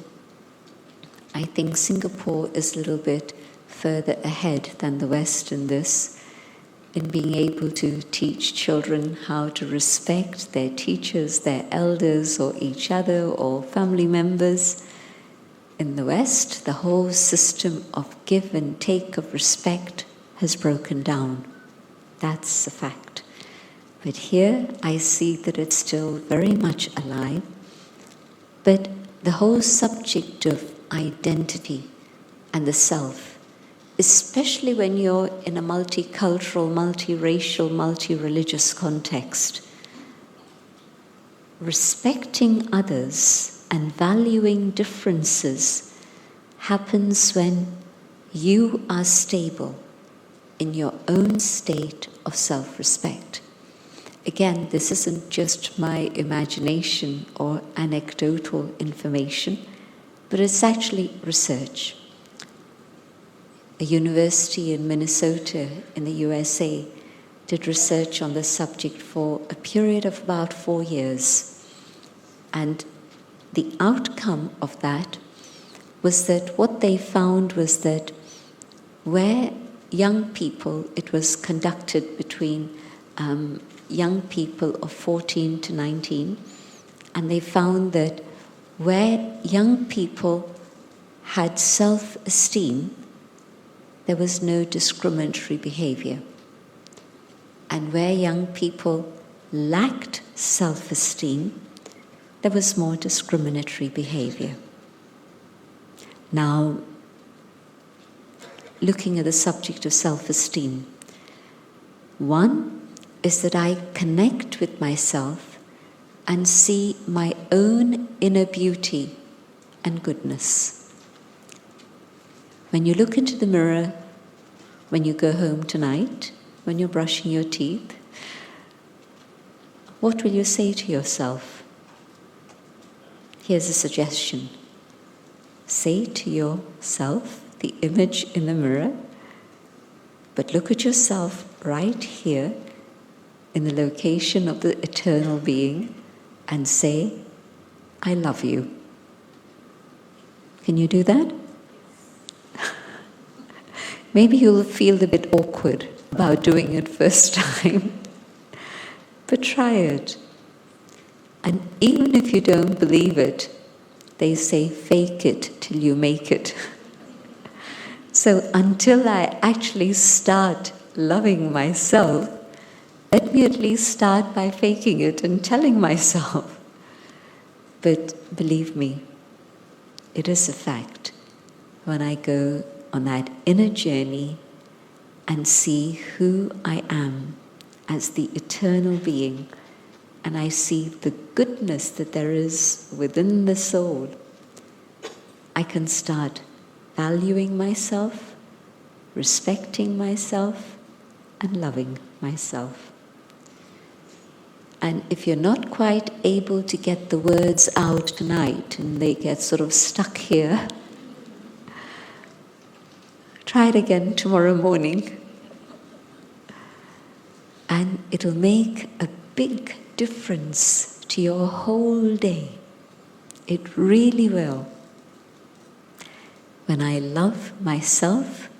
I think Singapore is a little bit further ahead than the West in this, in being able to teach children how to respect their teachers, their elders, or each other, or family members. In the West, the whole system of give and take of respect has broken down. That's a fact. But here I see that it's still very much alive. But the whole subject of identity and the self, especially when you're in a multicultural, multiracial, multi-religious context, respecting others and valuing differences happens when you are stable in your own state of self-respect. Again, this isn't just my imagination or anecdotal information, but it's actually research. A university in Minnesota in the USA did research on the subject for a period of about 4 years. And the outcome of that was that what they found was that where young people, it was conducted between young people of 14 to 19, and they found that where young people had self-esteem, there was no discriminatory behavior. And where young people lacked self-esteem, there was more discriminatory behavior. Now, looking at the subject of self-esteem, one is that I connect with myself and see my own inner beauty and goodness. When you look into the mirror, when you go home tonight, when you're brushing your teeth, what will you say to yourself? Here's a suggestion. Say to yourself, the image in the mirror, but look at yourself right here in the location of the eternal being and say, I love you. Can you do that? Maybe you'll feel a bit awkward about doing it first time, but try it. And even if you don't believe it, they say fake it till you make it. So until I actually start loving myself, let me at least start by faking it and telling myself. But believe me, it is a fact. When I go on that inner journey and see who I am as the eternal being, and I see the goodness that there is within the soul, I can start valuing myself, respecting myself, and loving myself. And if you're not quite able to get the words out tonight and they get sort of stuck here, try it again tomorrow morning. And it'll make a big difference to your whole day. It really will. When I love myself,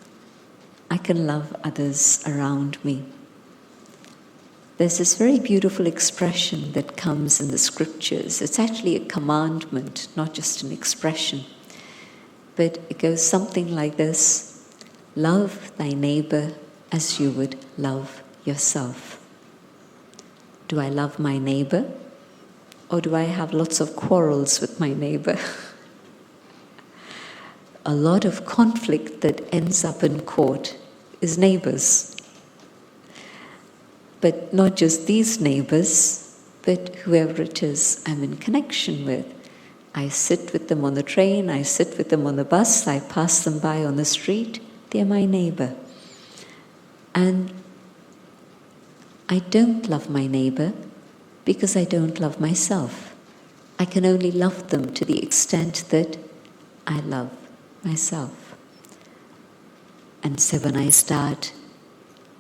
I can love others around me. There's this very beautiful expression that comes in the scriptures. It's actually a commandment, not just an expression. But it goes something like this: love thy neighbor as you would love yourself. Do I love my neighbor? Or do I have lots of quarrels with my neighbor? A lot of conflict that ends up in court is neighbors. But not just these neighbors, but whoever it is I'm in connection with. I sit with them on the train, I sit with them on the bus, I pass them by on the street, they're my neighbor. And I don't love my neighbor because I don't love myself. I can only love them to the extent that I love myself. And so when I start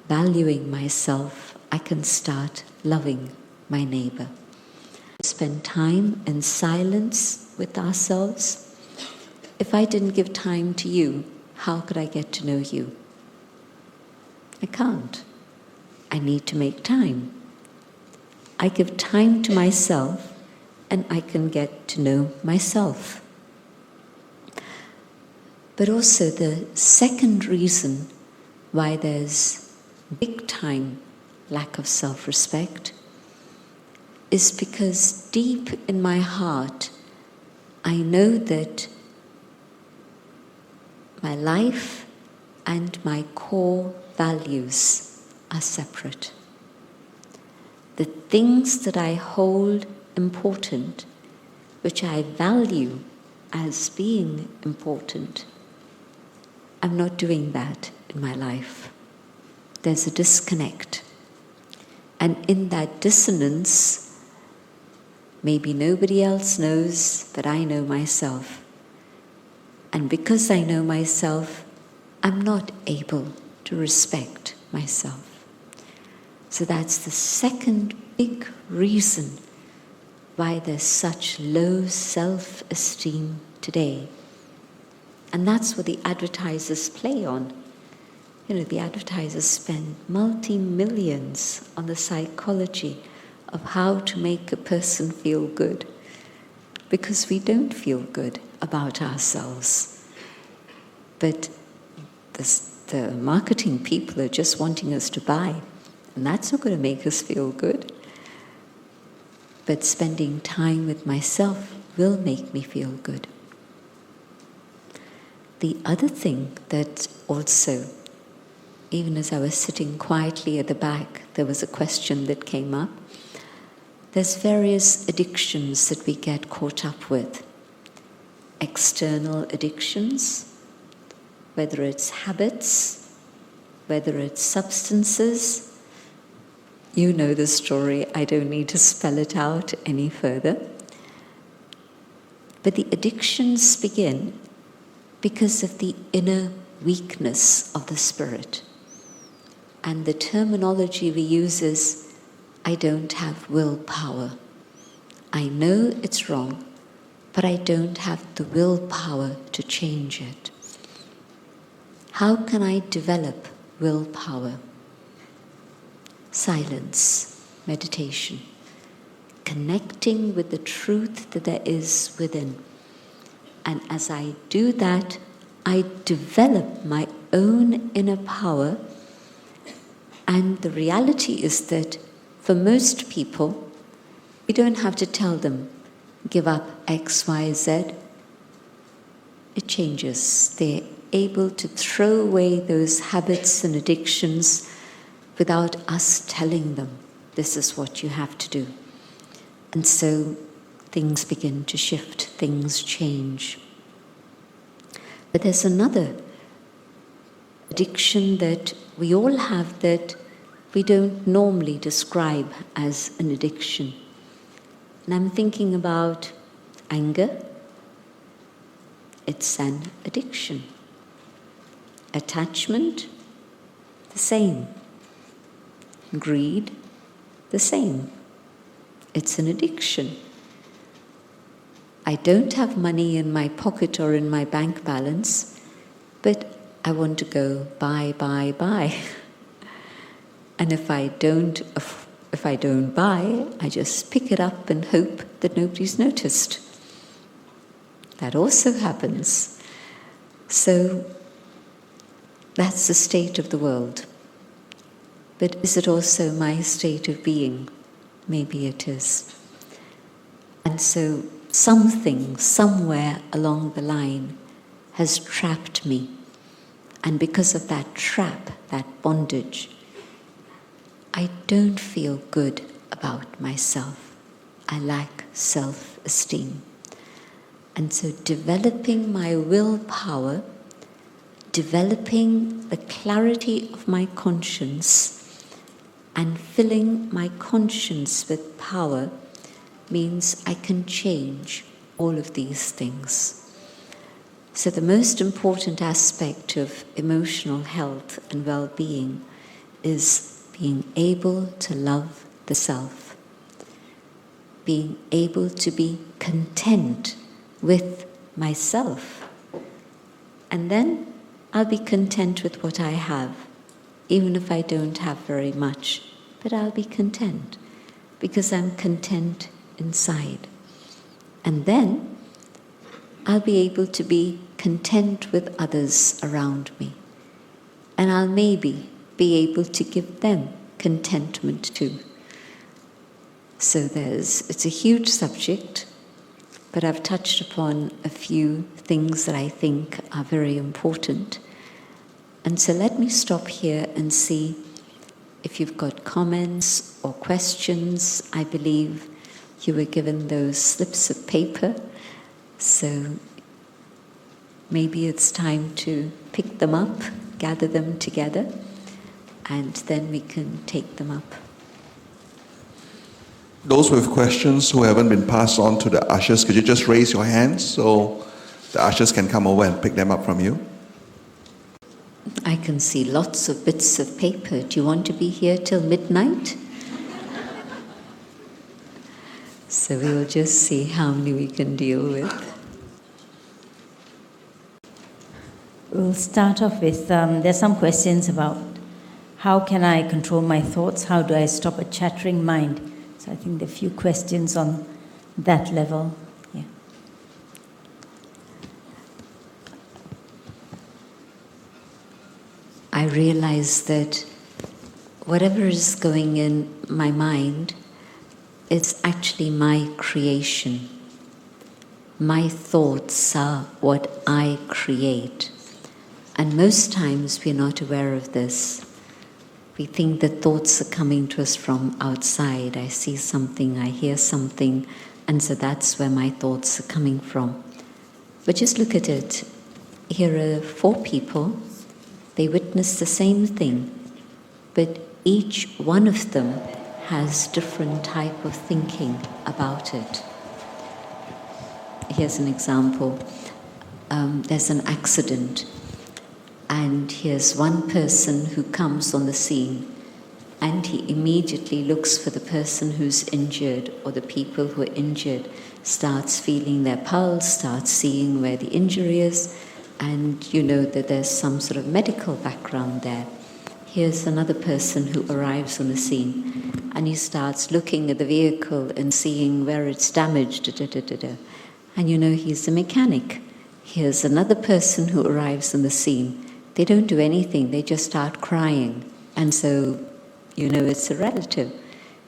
valuing myself, I can start loving my neighbor. Spend time in silence with ourselves. If I didn't give time to you, how could I get to know you? I can't. I need to make time. I give time to myself, and I can get to know myself. But also the second reason why there's big time lack of self-respect is because deep in my heart, I know that my life and my core values are separate. The things that I hold important, which I value as being important, I'm not doing that in my life. There's a disconnect. And in that dissonance, maybe nobody else knows, but I know myself. And because I know myself, I'm not able to respect myself. So that's the second big reason why there's such low self-esteem today. And that's what the advertisers play on. The advertisers spend multi-millions on the psychology of how to make a person feel good, because we don't feel good about ourselves. But the marketing people are just wanting us to buy, and that's not going to make us feel good. But spending time with myself will make me feel good. The other thing that also, even as I was sitting quietly at the back, there was a question that came up. There's various addictions that we get caught up with. External addictions, whether it's habits, whether it's substances. You know the story, I don't need to spell it out any further. But the addictions begin because of the inner weakness of the spirit. And the terminology we use is, I don't have willpower. I know it's wrong, but I don't have the willpower to change it. How can I develop willpower? Silence, meditation, connecting with the truth that there is within. And as I do that, I develop my own inner power. And the reality is that for most people, we don't have to tell them, give up X, Y, Z. It changes. They're able to throw away those habits and addictions without us telling them, this is what you have to do. And so things begin to shift, things change. But there's another addiction that we all have that we don't normally describe as an addiction. And I'm thinking about anger. It's an addiction. Attachment, the same. Greed, the same. It's an addiction. I don't have money in my pocket or in my bank balance, but I want to go buy. And if I don't buy, I just pick it up and hope that nobody's noticed. That also happens. So that's the state of the world. But is it also my state of being? Maybe it is. And so something, somewhere along the line, has trapped me. And because of that trap, that bondage, I don't feel good about myself. I lack self-esteem. And so developing my willpower, developing the clarity of my conscience, and filling my conscience with power means I can change all of these things. So the most important aspect of emotional health and well-being is being able to love the self, being able to be content with myself. And then I'll be content with what I have, even if I don't have very much, but I'll be content because I'm content inside. And then I'll be able to be content with others around me. And I'll maybe be able to give them contentment too. So it's a huge subject, but I've touched upon a few things that I think are very important. And so let me stop here and see if you've got comments or questions. I believe you were given those slips of paper, so maybe it's time to pick them up, gather them together, and then we can take them up. Those with questions who haven't been passed on to the ushers, could you just raise your hands so the ushers can come over and pick them up from you? I can see lots of bits of paper. Do you want to be here till midnight? So we'll just see how many we can deal with. We'll start off with, there's some questions about how can I control my thoughts? How do I stop a chattering mind? So I think there are a few questions on that level. Yeah. I realize that whatever is going in my mind is actually my creation. My thoughts are what I create. And most times we're not aware of this. We think that thoughts are coming to us from outside. I see something, I hear something, and so that's where my thoughts are coming from. But just look at it. Here are 4 people. They witness the same thing, but each one of them has different type of thinking about it. Here's an example. There's an accident. And here's one person who comes on the scene, and he immediately looks for the person who's injured or the people who are injured, starts feeling their pulse, starts seeing where the injury is, and you know that there's some sort of medical background there. Here's another person who arrives on the scene, and he starts looking at the vehicle and seeing where it's damaged, and you know he's a mechanic. Here's another person who arrives on the scene. They don't do anything, they just start crying. And so, you know, it's a relative.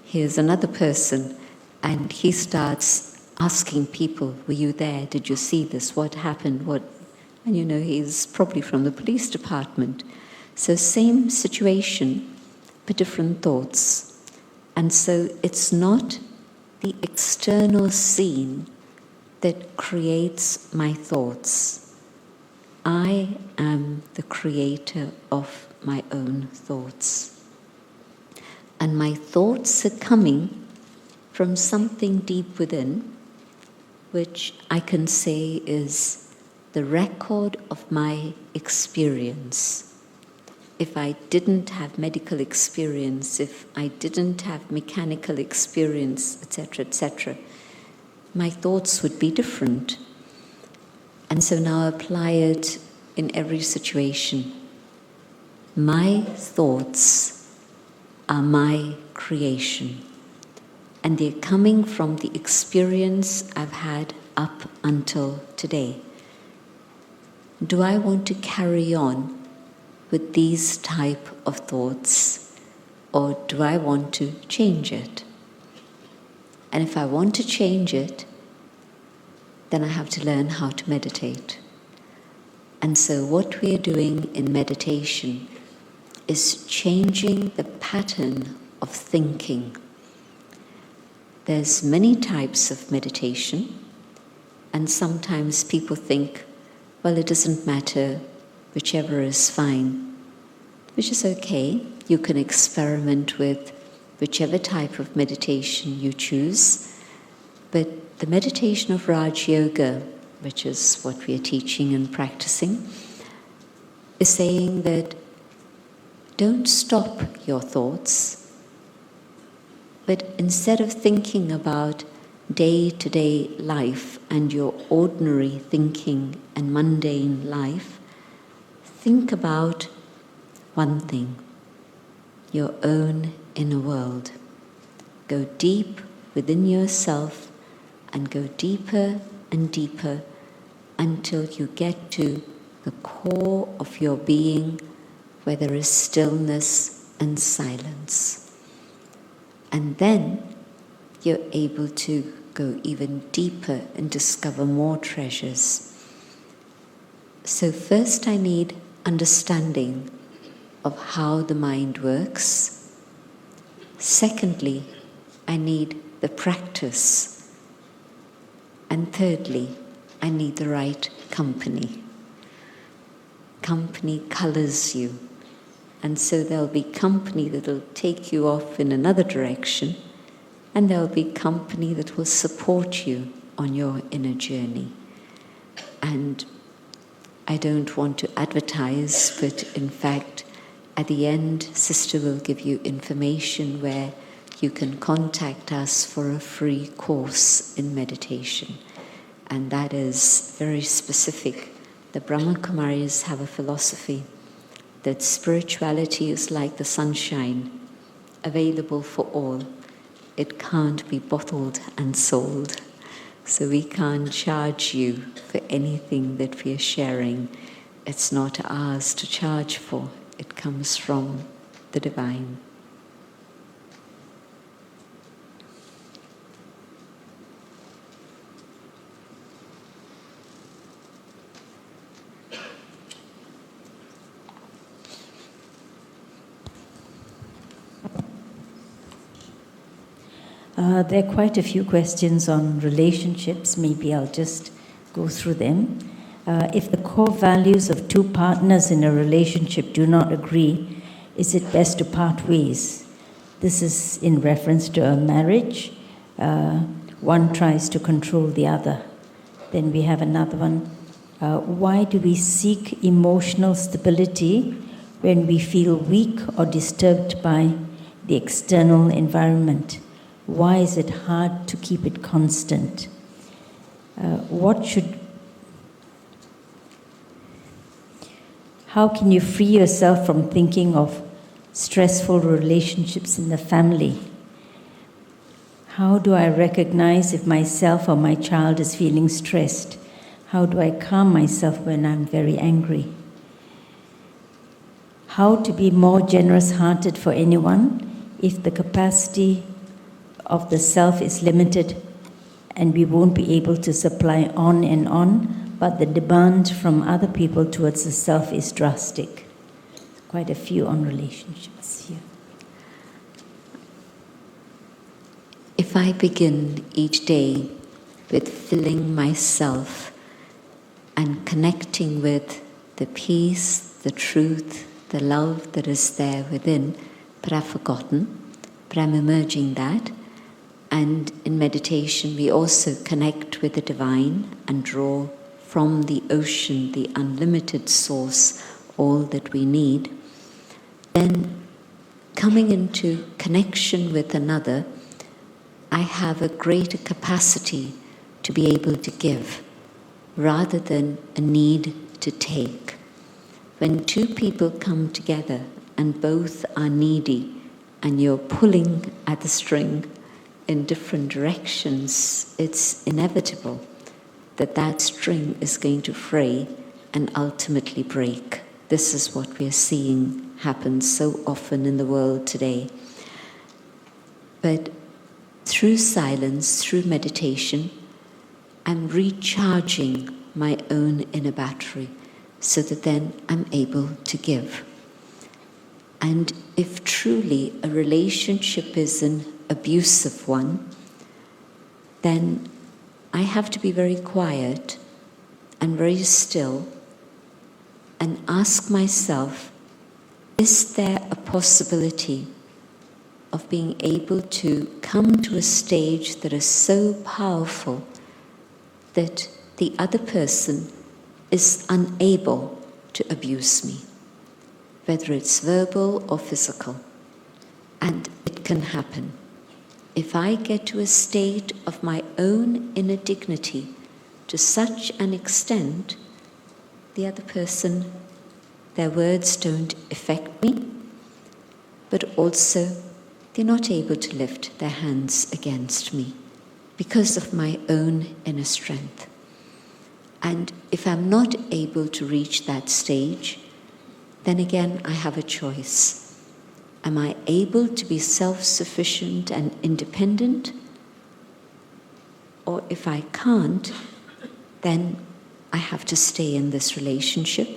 Here's another person, and he starts asking people, were you there? Did you see this? What happened? What? And you know, he's probably from the police department. So same situation, but different thoughts. And so it's not the external scene that creates my thoughts. I am the creator of my own thoughts. And my thoughts are coming from something deep within, which I can say is the record of my experience. If I didn't have medical experience, if I didn't have mechanical experience, etc., my thoughts would be different. And so now apply it in every situation. My thoughts are my creation, and they're coming from the experience I've had up until today. Do I want to carry on with these type of thoughts, or do I want to change it? And if I want to change it, then I have to learn how to meditate. And so what we are doing in meditation is changing the pattern of thinking. There's many types of meditation, and sometimes people think, well, it doesn't matter, whichever is fine, which is okay. You can experiment with whichever type of meditation you choose, but the meditation of Raj Yoga, which is what we are teaching and practicing, is saying that don't stop your thoughts, but instead of thinking about day-to-day life and your ordinary thinking and mundane life, think about one thing, your own inner world. Go deep within yourself and go deeper and deeper until you get to the core of your being, where there is stillness and silence. And then you're able to go even deeper and discover more treasures. So first I need understanding of how the mind works. Secondly, I need the practice. And thirdly, I need the right company. Company colors you. And so there'll be company that'll take you off in another direction, and there'll be company that will support you on your inner journey. And I don't want to advertise, but in fact, at the end, Sister will give you information where you can contact us for a free course in meditation. And that is very specific. The Brahma Kumaris have a philosophy that spirituality is like the sunshine, available for all. It can't be bottled and sold. So we can't charge you for anything that we are sharing. It's not ours to charge for. It comes from the divine. There are quite a few questions on relationships. Maybe I'll just go through them. If the core values of two partners in a relationship do not agree, is it best to part ways? This is in reference to a marriage. One tries to control the other. Then we have another one. Why do we seek emotional stability when we feel weak or disturbed by the external environment? Why is it hard to keep it constant? How can you free yourself from thinking of stressful relationships in the family? How do I recognize if myself or my child is feeling stressed? How do I calm myself when I'm very angry? How to be more generous-hearted for anyone if the capacity of the self is limited and we won't be able to supply on and on, but the demand from other people towards the self is drastic. Quite a few on relationships here. If I begin each day with filling myself and connecting with the peace, the truth, the love that is there within, but I've forgotten, but I'm emerging that. And in meditation, we also connect with the divine and draw from the ocean, the unlimited source, all that we need. Then, coming into connection with another, I have a greater capacity to be able to give, rather than a need to take. When two people come together and both are needy and you're pulling at the string in different directions, it's inevitable that that string is going to fray and ultimately break. This is what we are seeing happen so often in the world today. But through silence, through meditation, I'm recharging my own inner battery so that then I'm able to give. And if truly a relationship is an abusive one, then I have to be very quiet and very still and ask myself, is there a possibility of being able to come to a stage that is so powerful that the other person is unable to abuse me, whether it's verbal or physical? And it can happen. If I get to a state of my own inner dignity to such an extent, the other person, their words don't affect me, but also they're not able to lift their hands against me because of my own inner strength. And if I'm not able to reach that stage, then again I have a choice. Am I able to be self-sufficient and independent? Or if I can't, then I have to stay in this relationship.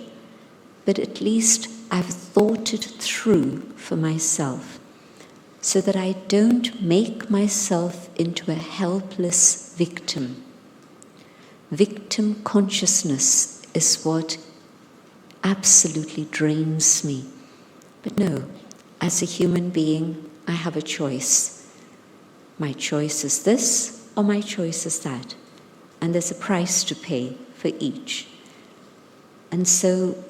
But at least I've thought it through for myself so that I don't make myself into a helpless victim. Victim consciousness is what absolutely drains me. But no, as a human being, I have a choice. My choice is this, or my choice is that. And there's a price to pay for each. And so,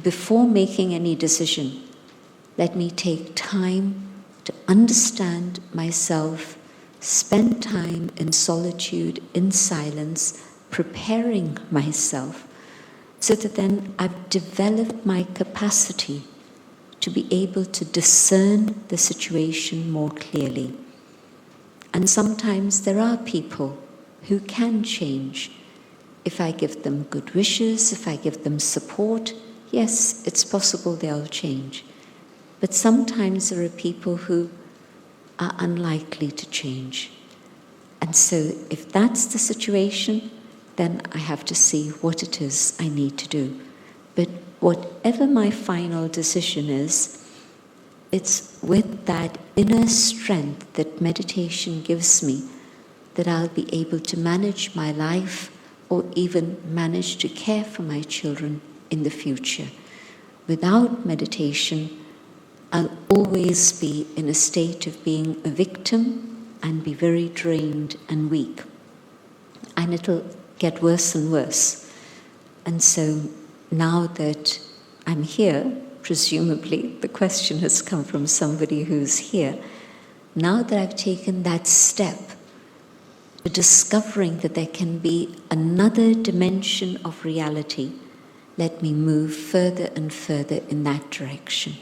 before making any decision, let me take time to understand myself, spend time in solitude, in silence, preparing myself, so that then I've developed my capacity to be able to discern the situation more clearly. And sometimes there are people who can change. If I give them good wishes, if I give them support, yes, it's possible they'll change. But sometimes there are people who are unlikely to change. And so if that's the situation, then I have to see what it is I need to do. But whatever my final decision is, it's with that inner strength that meditation gives me that I'll be able to manage my life or even manage to care for my children in the future. Without meditation, I'll always be in a state of being a victim and be very drained and weak. And it'll get worse and worse. And so now that I'm here, presumably the question has come from somebody who's here, now that I've taken that step to discovering that there can be another dimension of reality, let me move further and further in that direction.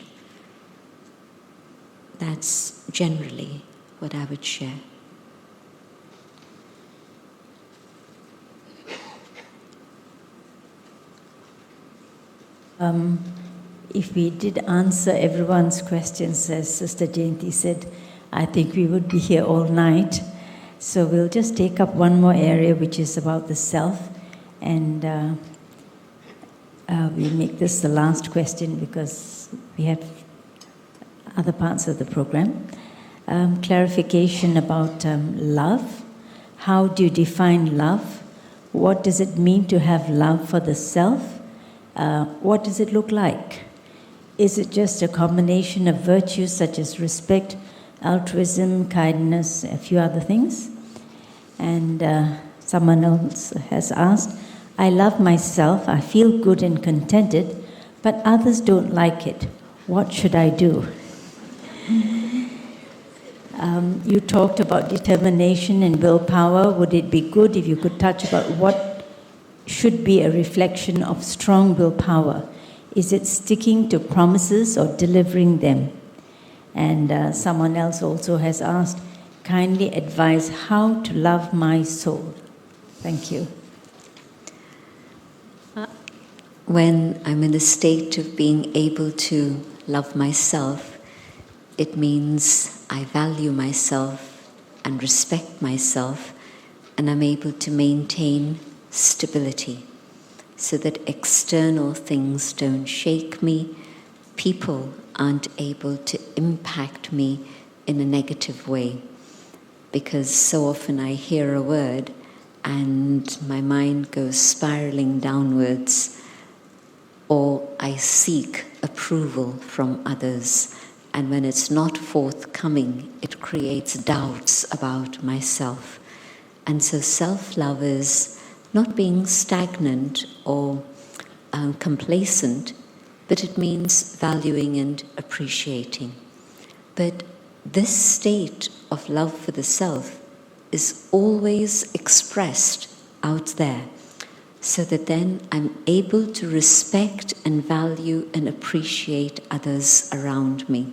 That's generally what I would share. If we did answer everyone's questions, as Sister Jayanti said, I think we would be here all night. So we'll just take up one more area, which is about the self, and we'll make this the last question because we have other parts of the program. Clarification about love. How do you define love? What does it mean to have love for the self? What does it look like? Is it just a combination of virtues such as respect, altruism, kindness, a few other things? And someone else has asked, I love myself, I feel good and contented, but others don't like it. What should I do? You talked about determination and willpower. Would it be good if you could touch about what should be a reflection of strong willpower Is it sticking to promises or delivering them? And someone else also has asked, kindly advise how to love my soul. Thank you. When I'm in the state of being able to love myself, it means I value myself and respect myself, and I'm able to maintain stability so that external things don't shake me, people aren't able to impact me in a negative way. Because so often I hear a word and my mind goes spiraling downwards, or I seek approval from others, and when it's not forthcoming, it creates doubts about myself. And so self-love is not being stagnant or complacent, but it means valuing and appreciating. But this state of love for the self is always expressed out there, so that then I'm able to respect and value and appreciate others around me.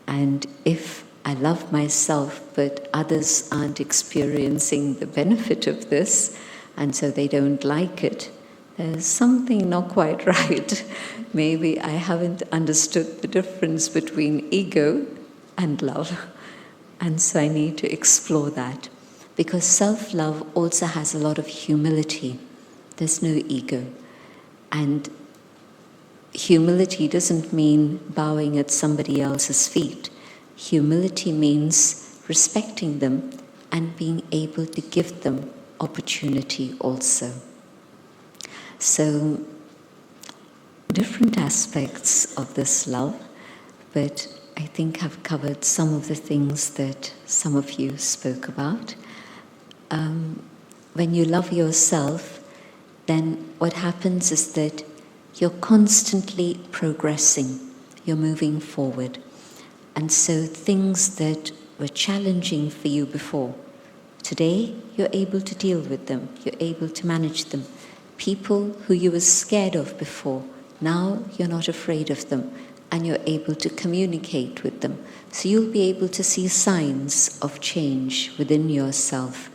And if I love myself, but others aren't experiencing the benefit of this, and so they don't like it, there's something not quite right. Maybe I haven't understood the difference between ego and love. And so I need to explore that. Because self-love also has a lot of humility. There's no ego. And humility doesn't mean bowing at somebody else's feet. Humility means respecting them and being able to give them opportunity also. So, different aspects of this love, but I think I've covered some of the things that some of you spoke about. When you love yourself, then what happens is that you're constantly progressing, you're moving forward. And so things that were challenging for you before, today you're able to deal with them, you're able to manage them. People who you were scared of before, now you're not afraid of them, and you're able to communicate with them. So you'll be able to see signs of change within yourself.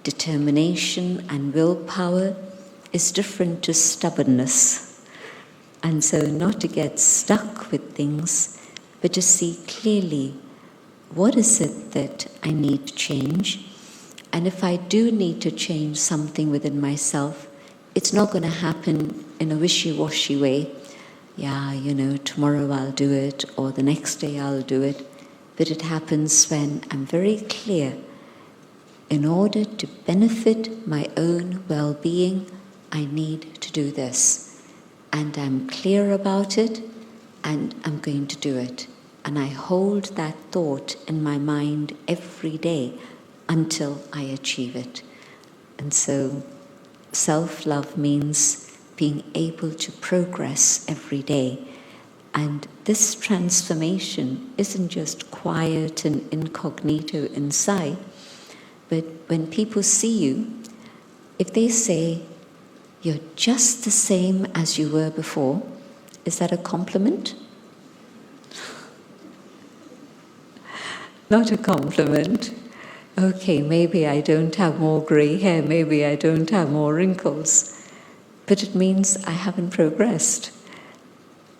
Determination and willpower is different to stubbornness. And so not to get stuck with things, but to see clearly, what is it that I need to change? And if I do need to change something within myself, it's not going to happen in a wishy-washy way. Yeah, tomorrow I'll do it, or the next day I'll do it. But it happens when I'm very clear. In order to benefit my own well-being, I need to do this. And I'm clear about it, and I'm going to do it. And I hold that thought in my mind every day until I achieve it. And so self-love means being able to progress every day. And this transformation isn't just quiet and incognito inside, but when people see you, if they say, you're just the same as you were before, is that a compliment? Not a compliment. Okay, maybe I don't have more grey hair, maybe I don't have more wrinkles, but it means I haven't progressed.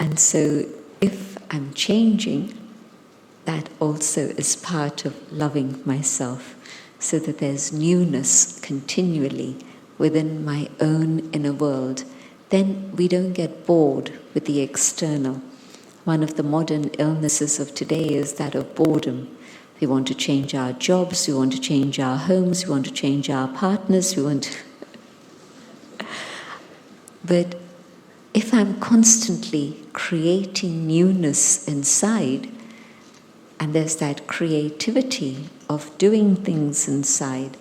And so if I'm changing, that also is part of loving myself, so that there's newness continually within my own inner world. Then we don't get bored with the external. One of the modern illnesses of today is that of boredom. We want to change our jobs, we want to change our homes, we want to change our partners, we want to... But if I'm constantly creating newness inside, and there's that creativity of doing things inside,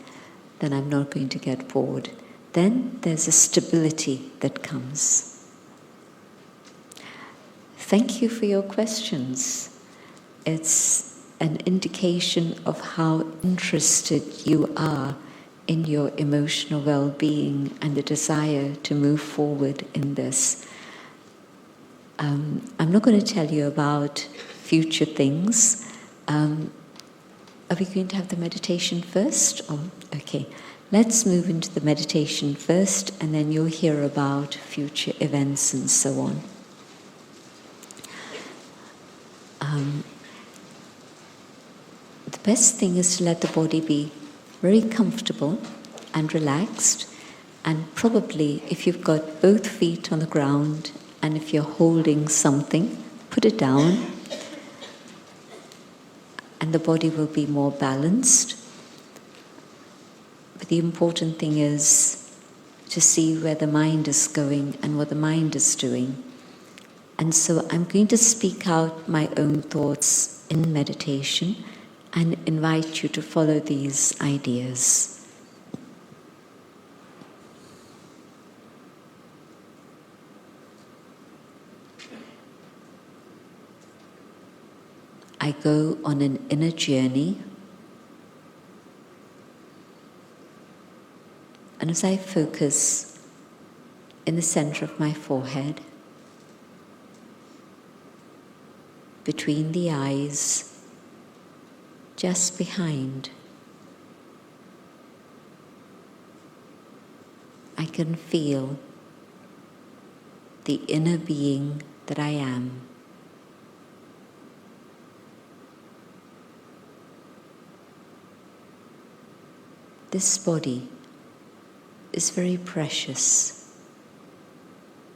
then I'm not going to get bored. Then there's a stability that comes. Thank you for your questions. It's an indication of how interested you are in your emotional well-being and the desire to move forward in this. I'm not going to tell you about future things. Are we going to have the meditation first? Okay, let's move into the meditation first, and then you'll hear about future events and so on. The best thing is to let the body be very comfortable and relaxed, and probably if you've got both feet on the ground and if you're holding something, put it down, and the body will be more balanced. But the important thing is to see where the mind is going and what the mind is doing. And so I'm going to speak out my own thoughts in meditation and invite you to follow these ideas. I go on an inner journey, and as I focus in the center of my forehead, between the eyes, just behind, I can feel the inner being that I am. This body is very precious,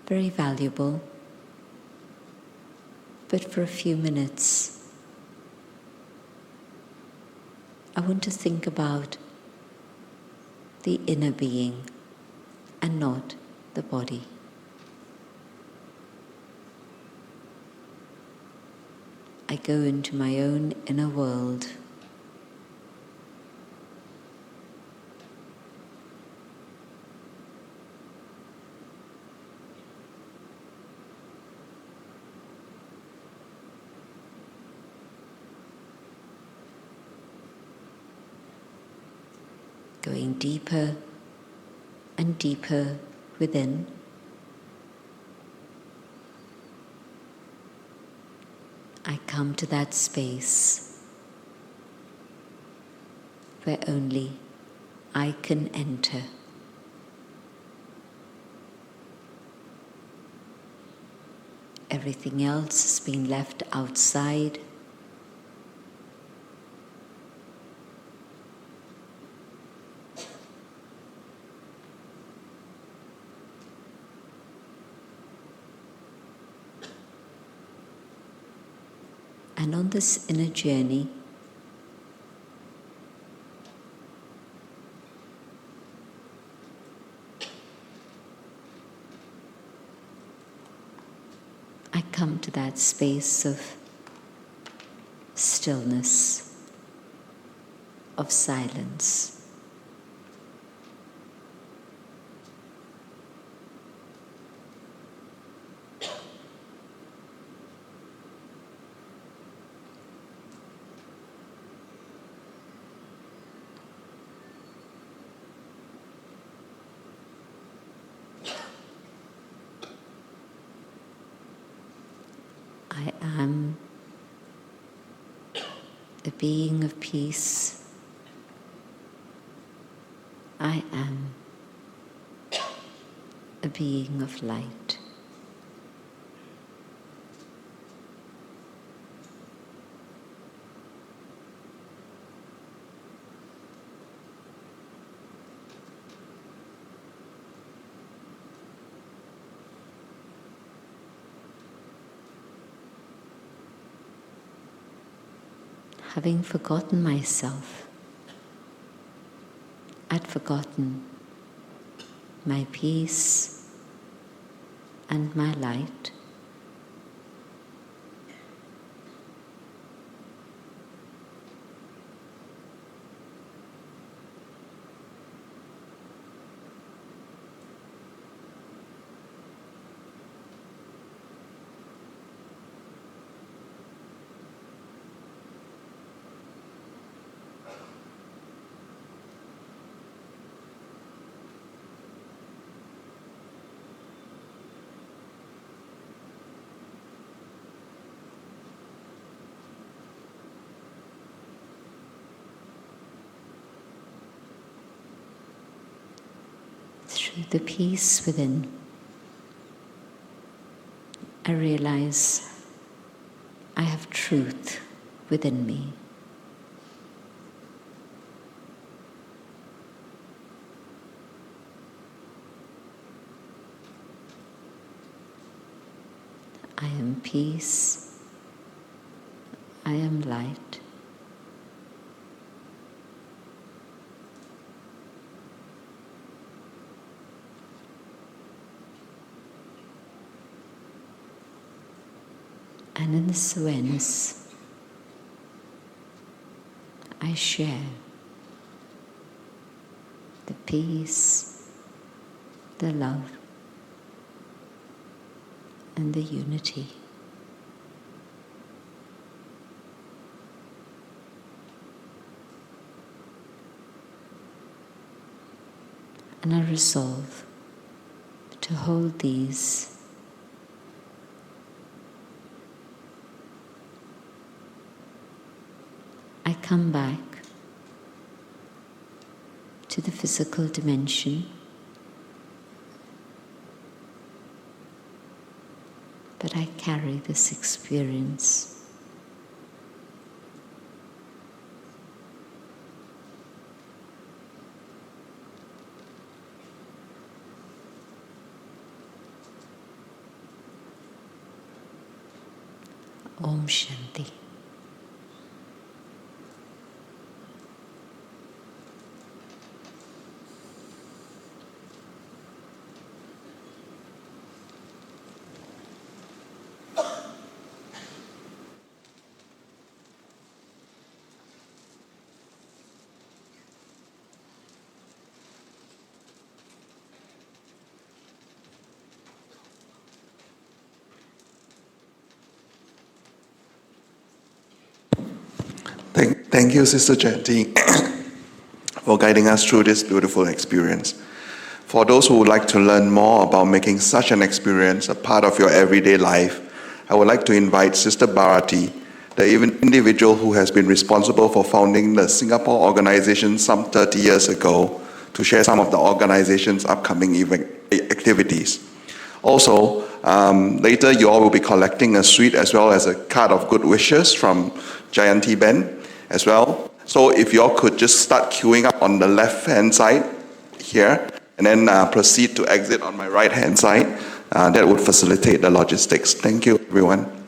very valuable, but for a few minutes, I want to think about the inner being and not the body. I go into my own inner world. Going deeper and deeper within. I come to that space where only I can enter. Everything else has been left outside. And on this inner journey, I come to that space of stillness, of silence. I am the being of peace. I am a being of light. Having forgotten myself, I'd forgotten my peace and my light. through the peace within, I realize I have truth within me. I am peace. I am light. And in this awareness, I share the peace, the love, and the unity. And I resolve to hold these I come back to the physical dimension, but I carry this experience. Om Shanti. Thank you, Sister Jayanti, for guiding us through this beautiful experience. For those who would like to learn more about making such an experience a part of your everyday life, I would like to invite Sister Bharati, the individual who has been responsible for founding the Singapore organization some 30 years ago, to share some of the organization's upcoming activities. Also, later you all will be collecting a sweet as well as a card of good wishes from Jayanti Ben as well. So if you all could just start queuing up on the left-hand side here, and then proceed to exit on my right-hand side, that would facilitate the logistics. Thank you, everyone.